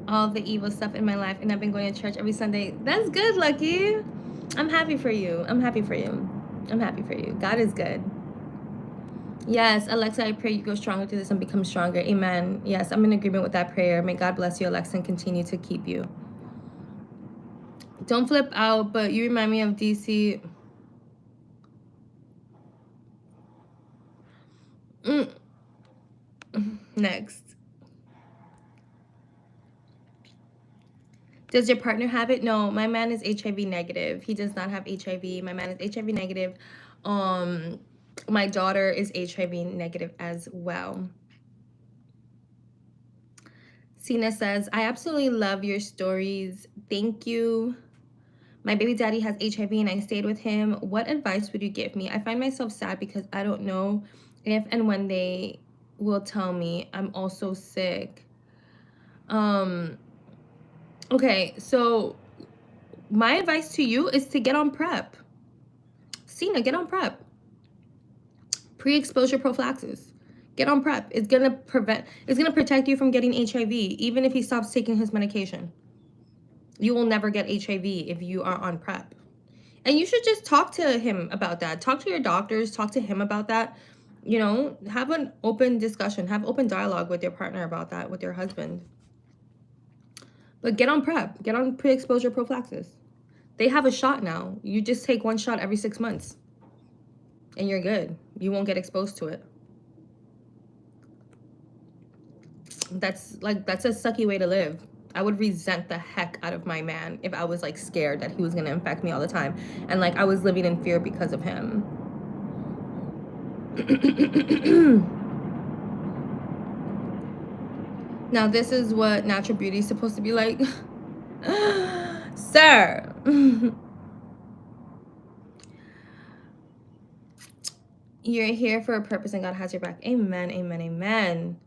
all the evil stuff in my life, and I've been going to church every Sunday. That's good, Lucky. I'm happy for you. I'm happy for you. I'm happy for you. God is good. Yes, Alexa, I pray you go stronger through this and become stronger. Amen. Yes, I'm in agreement with that prayer. May God bless you, Alexa, and continue to keep you. Don't flip out, but you remind me of DC. Next. Does your partner have it? No, my man is HIV negative. He does not have HIV. My man is HIV negative. My daughter is HIV negative as well. Sina says, I absolutely love your stories. Thank you. My baby daddy has HIV and I stayed with him. What advice would you give me? I find myself sad because I don't know if and when they will tell me. I'm also sick. Okay, so my advice to you is to get on PrEP. Sina, get on PrEP. Pre-exposure prophylaxis. Get on PrEP. It's gonna protect you from getting HIV, even if he stops taking his medication. You will never get HIV if you are on PrEP. And you should just talk to him about that. Talk to your doctors, talk to him about that. You know, have an open discussion, have open dialogue with your partner about that, with your husband. But get on PrEP, get on pre-exposure prophylaxis. They have a shot now. You just take one shot every 6 months and you're good. You won't get exposed to it. That's a sucky way to live. I would resent the heck out of my man if I was like scared that he was gonna infect me all the time, and like I was living in fear because of him. Now this is what natural beauty is supposed to be like. Sir. You're here for a purpose and God has your back. Amen, amen, amen.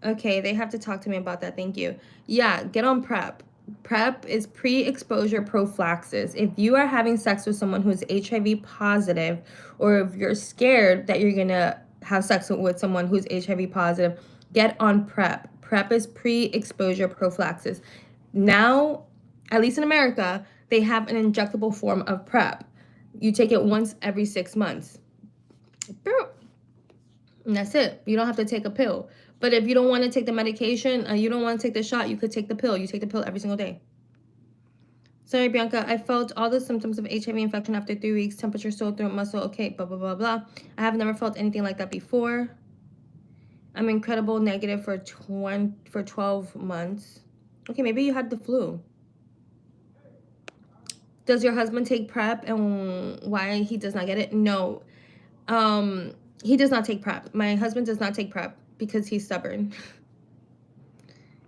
Okay, they have to talk to me about that. Thank you. Yeah, get on PrEP. PrEP is pre-exposure prophylaxis. If you are having sex with someone who's HIV positive, or if you're scared that you're gonna have sex with someone who's HIV positive, get on PrEP. PrEP is pre-exposure prophylaxis. Now, at least in America, they have an injectable form of PrEP. You take it once every 6 months. And that's it. You don't have to take a pill. But if you don't want to take the medication, you don't want to take the shot, you could take the pill. You take the pill every single day. Sorry, Bianca. I felt all the symptoms of HIV infection after 3 weeks. Temperature, sore throat, muscle. Okay, blah, blah, blah, blah. I have never felt anything like that before. I'm incredible negative for 12 months. Okay, maybe you had the flu. Does your husband take PrEP, and why he does not get it? No. He does not take PrEP. My husband does not take PrEP because he's stubborn.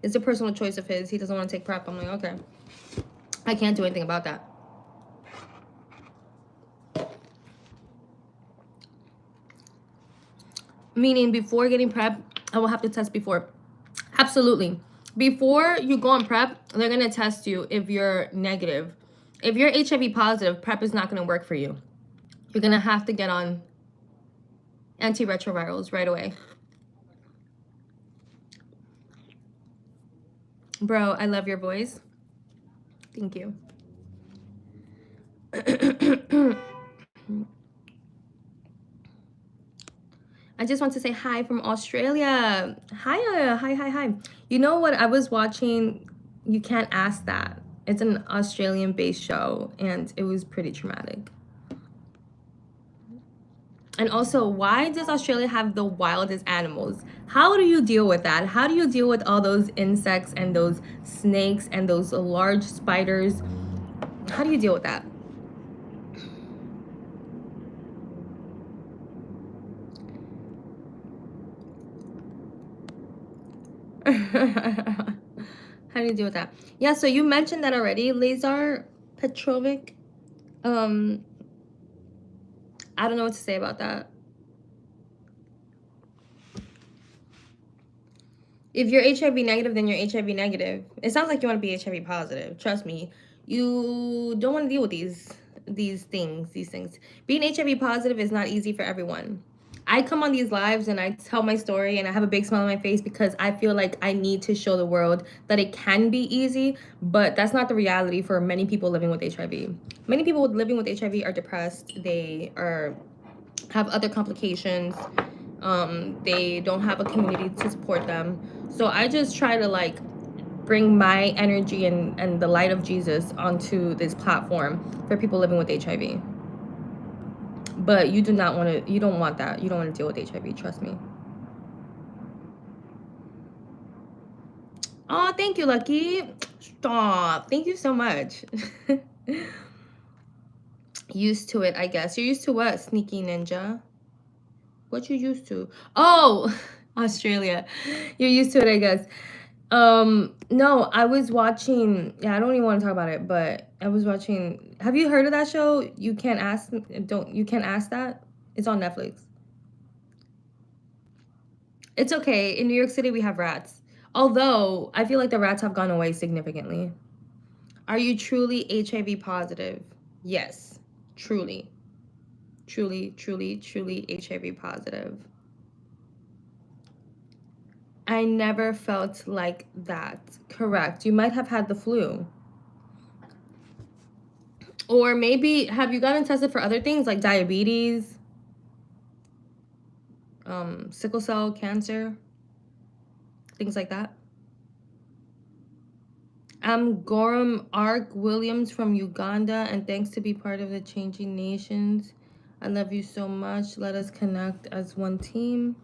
It's a personal choice of his. He doesn't want to take PrEP. I'm like, okay. I can't do anything about that. Meaning before getting PrEP, I will have to test before. Absolutely. Before you go on PrEP, they're going to test you if you're negative. If you're HIV positive, PrEP is not going to work for you. You're gonna have to get on antiretrovirals right away. Bro, I love your voice. Thank you. I just want to say hi from Australia. Hi. You know what? I was watching You Can't Ask That. It's an Australian-based show, and it was pretty traumatic. And also, why does Australia have the wildest animals? How do you deal with that? How do you deal with all those insects and those snakes and those large spiders? How do you deal with that? How do you deal with that? Yeah, so you mentioned that already, Lazar Petrovic. I don't know what to say about that. If you're HIV negative, then you're HIV negative. It sounds like you want to be HIV positive. Trust me, you don't want to deal with these things. Being HIV positive is not easy for everyone. I come on these lives and I tell my story and I have a big smile on my face because I feel like I need to show the world that it can be easy, but that's not the reality for many people living with HIV. Many people living with HIV are depressed. They have other complications. They don't have a community to support them. So I just try to like bring my energy and the light of Jesus onto this platform for people living with HIV. But you do not want to, you don't want that. You don't want to deal with HIV, trust me. Oh, thank you, Lucky. Stop. Thank you so much. Used to it, I guess. You're used to what, Sneaky Ninja? What you used to? Oh, Australia. You're used to it, I guess. No, I was watching, yeah, I don't even want to talk about it, but I was watching, have you heard of that show? You Can't Ask, you Can't Ask That? It's on Netflix. It's okay. In New York City, we have rats. Although, I feel like the rats have gone away significantly. Are you truly HIV positive? Yes. Truly. Truly HIV positive. I never felt like that. Correct. You might have had the flu. Or maybe, have you gotten tested for other things like diabetes, sickle cell cancer, things like that? I'm Gorham Ark Williams from Uganda, and thanks to be part of the Changing Nations. I love you so much. Let us connect as one team.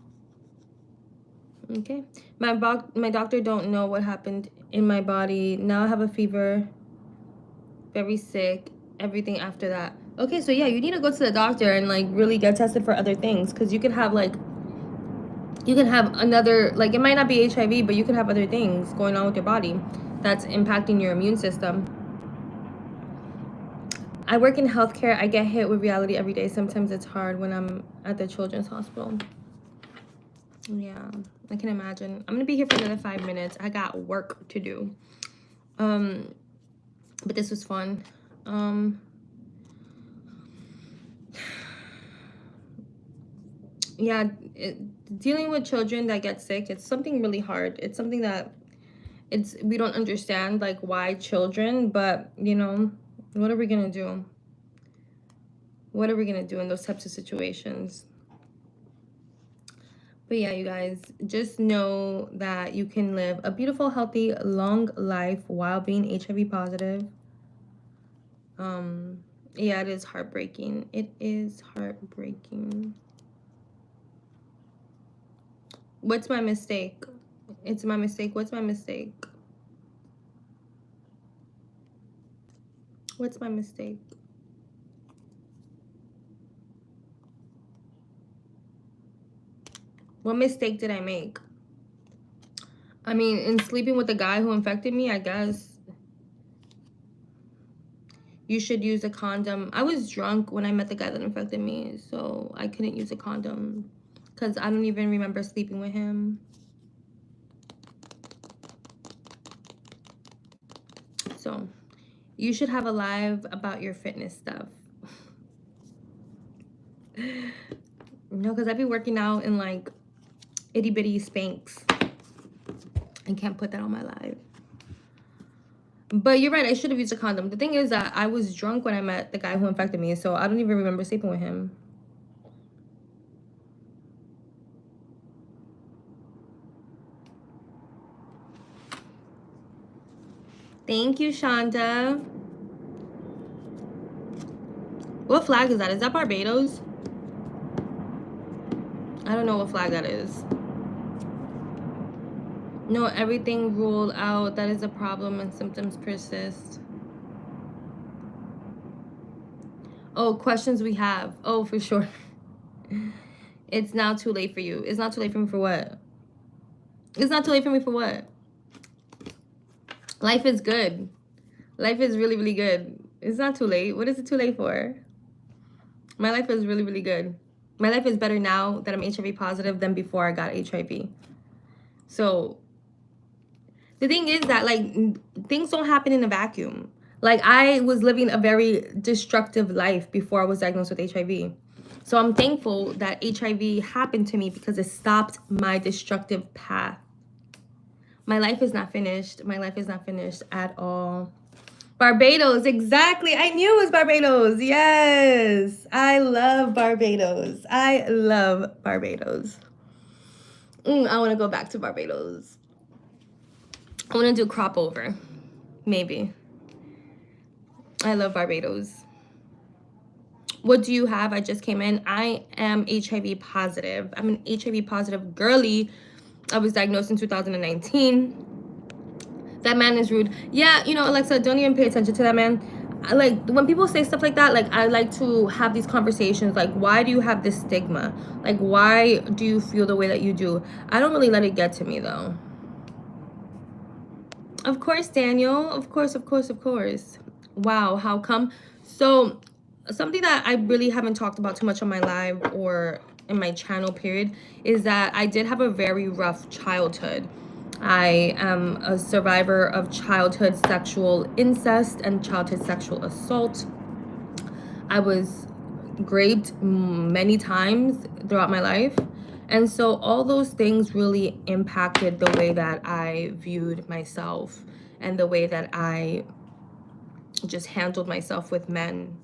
Okay. My doctor don't know what happened in my body. Now I have a fever, very sick, everything after that. Okay, so yeah, you need to go to the doctor and like really get tested for other things, because you could have like, you can have another, like it might not be HIV, but you could have other things going on with your body that's impacting your immune system. I work in healthcare. I get hit with reality every day. Sometimes it's hard when I'm at the children's hospital. Yeah, I can imagine. I'm gonna be here for another 5 minutes. I got work to do. But this was fun. Yeah, dealing with children that get sick, it's something really hard. It's something that we don't understand, like why children, but you know, what are we gonna do? What are we gonna do in those types of situations? But yeah, you guys, just know that you can live a beautiful, healthy, long life while being HIV positive. Yeah, it is heartbreaking. It is heartbreaking. What's my mistake? It's my mistake. What's my mistake? What's my mistake? What mistake did I make? I mean, in sleeping with the guy who infected me, I guess you should use a condom. I was drunk when I met the guy that infected me, so I couldn't use a condom because I don't even remember sleeping with him. So you should have a live about your fitness stuff. No, because I be working out in like itty bitty Spanx. I can't put that on my live. But you're right, I should have used a condom. The thing is that I was drunk when I met the guy who infected me, so I don't even remember sleeping with him. Thank you, Shonda. What flag is that? Is that Barbados? I don't know what flag that is. No, everything ruled out. That is a problem and symptoms persist. Oh, questions we have. Oh, for sure. It's now too late for you. It's not too late for me for what? It's not too late for me for what? Life is good. Life is really, really good. It's not too late. What is it too late for? My life is really, really good. My life is better now that I'm HIV positive than before I got HIV. So the thing is that, like, things don't happen in a vacuum. Like, I was living a very destructive life before I was diagnosed with HIV. So I'm thankful that HIV happened to me because it stopped my destructive path. My life is not finished. My life is not finished at all. Barbados, exactly. I knew it was Barbados. Yes. I love Barbados. I love Barbados. I want to go back to Barbados. I want to do crop over. Maybe. I love Barbados. What do you have? I just came in. I am HIV positive. I'm an HIV positive girly. I was diagnosed in 2019. That man is rude. Yeah, you know, Alexa, don't even pay attention to that man. Like, when people say stuff like that, like, I like to have these conversations. Like, why do you have this stigma? Like, why do you feel the way that you do? I don't really let it get to me, though. Of course, Daniel. Of course, of course, of course. Wow, how come? So, something that I really haven't talked about too much on my live or in my channel, period, is that I did have a very rough childhood. I am a survivor of childhood sexual incest and childhood sexual assault. I was raped many times throughout my life. And so all those things really impacted the way that I viewed myself and the way that I just handled myself with men.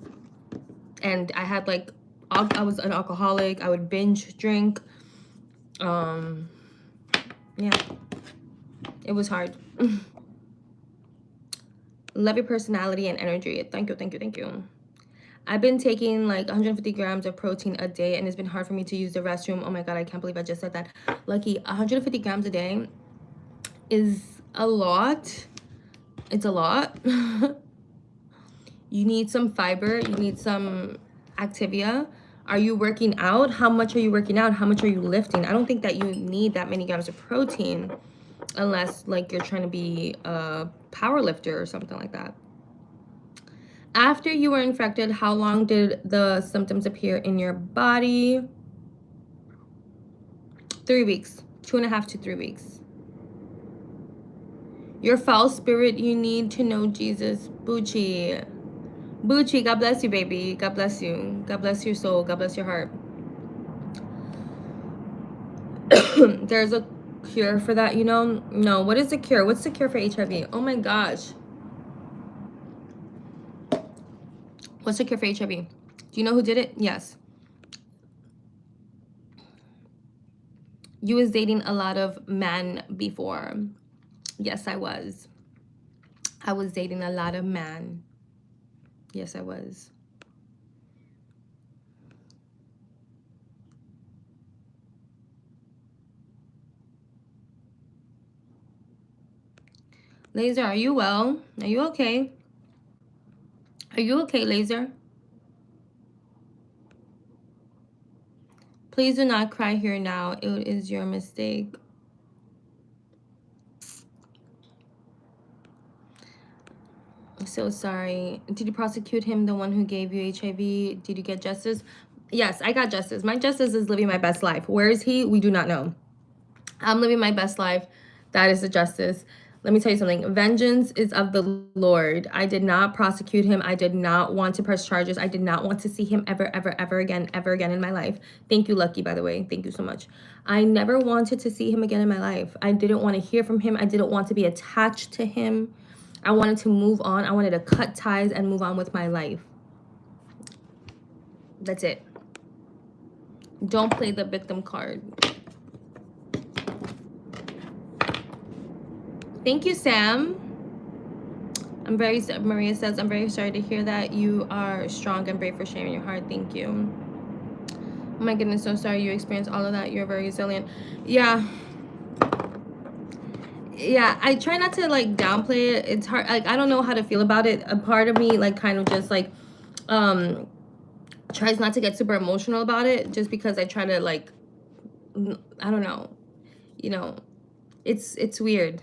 And I had, like, I was an alcoholic. I would binge drink. Yeah. It was hard. Love your personality and energy. Thank you, thank you, thank you. I've been taking like 150 grams of protein a day, and it's been hard for me to use the restroom. Oh my God, I can't believe I just said that. Lucky, 150 grams a day is a lot. It's a lot. You need some fiber. You need some Activia. Are you working out? How much are you working out? How much are you lifting? I don't think that you need that many grams of protein unless, like, you're trying to be a power lifter or something like that. After you were infected, how long did the symptoms appear in your body? 3 weeks. 2.5 to 3 weeks. Your foul spirit, you need to know Jesus. Bucci. Bucci, God bless you, baby. God bless you. God bless your soul. God bless your heart. There's a cure for that, you know? No, what is the cure? What's the cure for HIV? Oh my gosh. What's the cure for HIV? Do you know who did it? Yes. You was dating a lot of men before. Yes, I was. I was dating a lot of men. Yes, I was. Laser, are you well? Are you okay? Are you okay, Laser? Please do not cry here now. It is your mistake. I'm so sorry. Did you prosecute him, the one who gave you HIV? Did you get justice? Yes, I got justice. My justice is living my best life. Where is he? We do not know. I'm living my best life. That is the justice. Let me tell you something. Vengeance is of the Lord. I did not prosecute him. I did not want to press charges. I did not want to see him ever again in my life. Thank you, Lucky, by the way. Thank you so much. I never wanted to see him again in my life. I didn't want to hear from him. I didn't want to be attached to him. I wanted to move on. I wanted to cut ties and move on with my life. That's it. Don't play the victim card. Thank you, Sam. Maria says, I'm very sorry to hear that. You are strong and brave for sharing your heart. Thank you. Oh my goodness, so sorry you experienced all of that. You're very resilient. Yeah. Yeah, I try not to like downplay it. It's hard. Like, I don't know how to feel about it. A part of me like kind of just like tries not to get super emotional about it, just because I try to like, I don't know, you know, it's weird.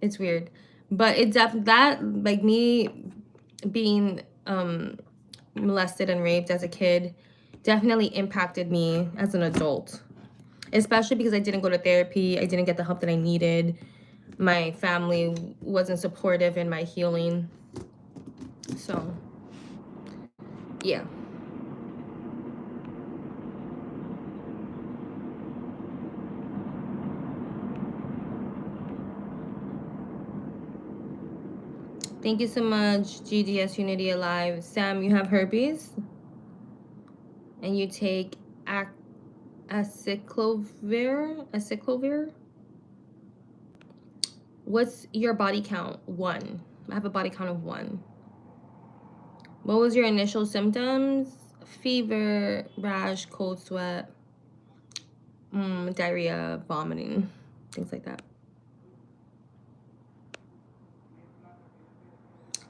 It's weird. But it's that like me being molested and raped as a kid definitely impacted me as an adult, especially because I didn't go to therapy. I didn't get the help that I needed. My family wasn't supportive in my healing. So yeah. Thank you so much, GDS Unity Alive. Sam, you have herpes and you take aciclovir. What's your body count? 1. I have a body count of 1. What was your initial symptoms? Fever, rash, cold sweat, diarrhea, vomiting, things like that.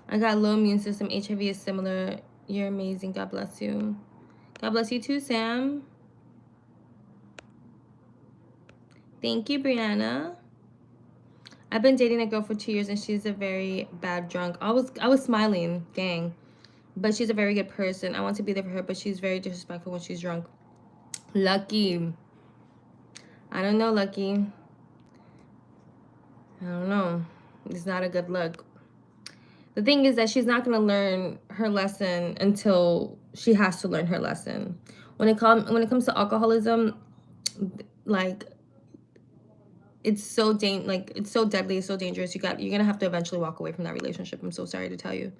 I got low immune system. HIV is similar. You're amazing. God bless you. God bless you too, Sam. Thank you, Brianna. I've been dating a girl for 2 years and she's a very bad drunk. I was smiling, gang. But she's a very good person. I want to be there for her, but she's very disrespectful when she's drunk. Lucky. I don't know, Lucky. I don't know. It's not a good look. The thing is that she's not going to learn her lesson until she has to learn her lesson. When it comes to alcoholism, like, it's so it's so deadly, it's so dangerous. You're gonna have to eventually walk away from that relationship. I'm so sorry to tell you.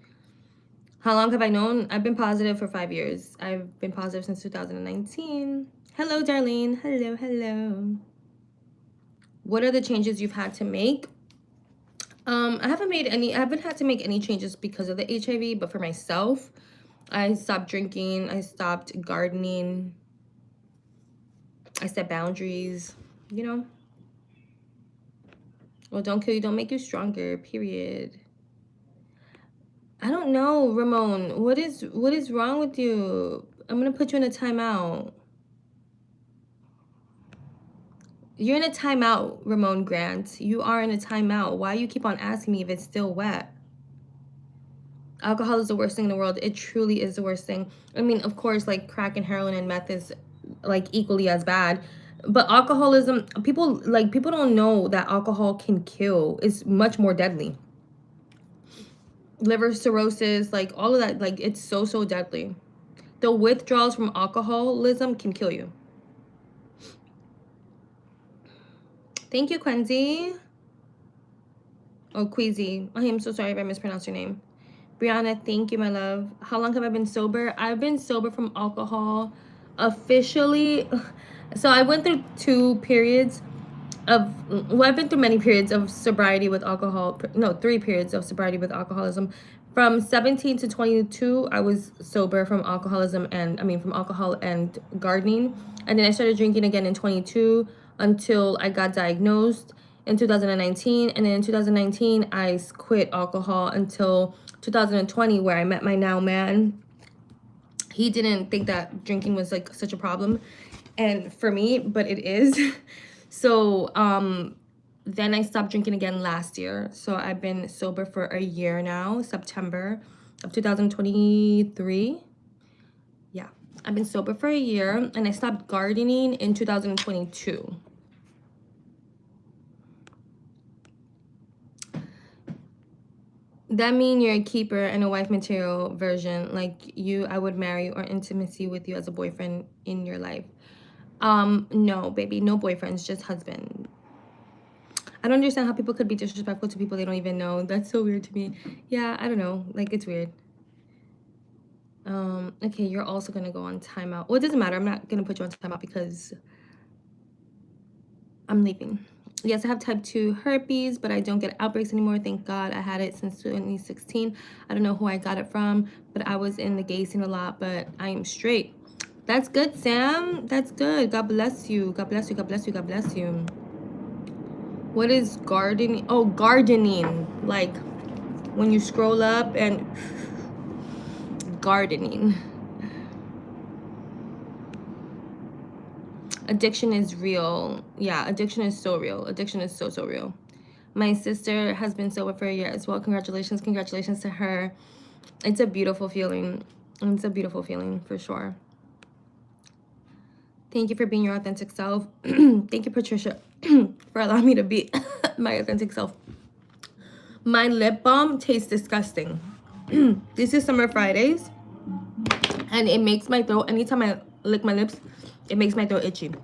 How long have I known? I've been positive for 5 years. I've been positive since 2019. Hello, Darlene. Hello. What are the changes you've had to make? I haven't had to make any changes because of the HIV, but for myself, I stopped drinking, I stopped gardening, I set boundaries, you know? Well, don't kill you, don't make you stronger, period. I don't know, Ramon. What is wrong with you? I'm gonna put you in a timeout. You're in a timeout, Ramon Grant. You are in a timeout. Why you keep on asking me if it's still wet? Alcohol is the worst thing in the world. It truly is the worst thing. I mean, of course, like crack and heroin and meth is like equally as bad. But alcoholism, people don't know that alcohol can kill. It's much more deadly. Liver cirrhosis, like all of that, like it's so deadly. The withdrawals from alcoholism can kill you. Thank you, Quenzy. Oh, Queasy. I am so sorry if I mispronounced your name. Brianna, thank you, my love. How long have I been sober? I've been sober from alcohol officially. So I went through 2 periods of, well, I've been through many periods of sobriety with alcohol. No, 3 periods of sobriety with alcoholism. From 17 to 22, I was sober from alcoholism from alcohol and gardening. And then I started drinking again in 22 until I got diagnosed in 2019. And then in 2019, I quit alcohol until 2020, where I met my now man. He didn't think that drinking was like such a problem, and for me, but it is. So then I stopped drinking again last year. So I've been sober for a year now, September of 2023. Yeah, I've been sober for a year, and I stopped gardening in 2022. That mean you're a keeper and a wife material version. Like you, I would marry or intimacy with you as a boyfriend in your life. No, baby, no boyfriends, just husband. I don't understand how people could be disrespectful to people they don't even know. That's so weird to me. Yeah, I don't know. Like, it's weird. Okay, you're also gonna go on timeout. Well, it doesn't matter. I'm not gonna put you on timeout because I'm leaving. Yes, I have type 2 herpes, but I don't get outbreaks anymore. Thank God. I had it since 2016. I don't know who I got it from, but I was in the gay scene a lot, but I am straight. That's good, Sam. That's good. God bless you. God bless you. God bless you. God bless you. What is gardening? Oh, gardening. Like when you scroll up and gardening. Addiction is real. Yeah, addiction is so real. Addiction is so, so real. My sister has been sober for a year as well. Congratulations. Congratulations to her. It's a beautiful feeling. It's a beautiful feeling for sure. Thank you for being your authentic self. Thank you, Patricia, for allowing me to be my authentic self. My lip balm tastes disgusting. This is Summer Fridays, and it makes my throat, anytime I lick my lips, it makes my throat itchy.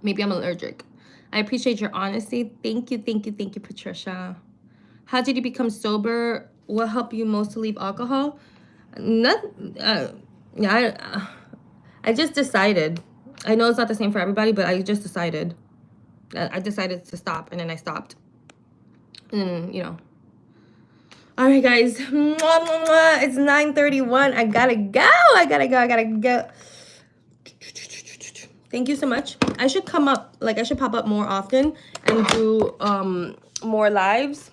Maybe I'm allergic. I appreciate your honesty. Thank you, thank you, thank you, Patricia. How did you become sober? What helped you most to leave alcohol? Nothing. Yeah, I just decided. I know it's not the same for everybody, but I just decided. I decided to stop, and then I stopped. And, you know. All right, guys. Mwah, mwah, mwah. It's 9:31. I gotta go. I gotta go. Thank you so much. I should come up, like, I should pop up more often and do more lives,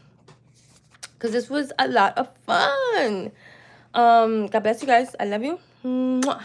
because this was a lot of fun. God bless you guys. I love you. Mwah.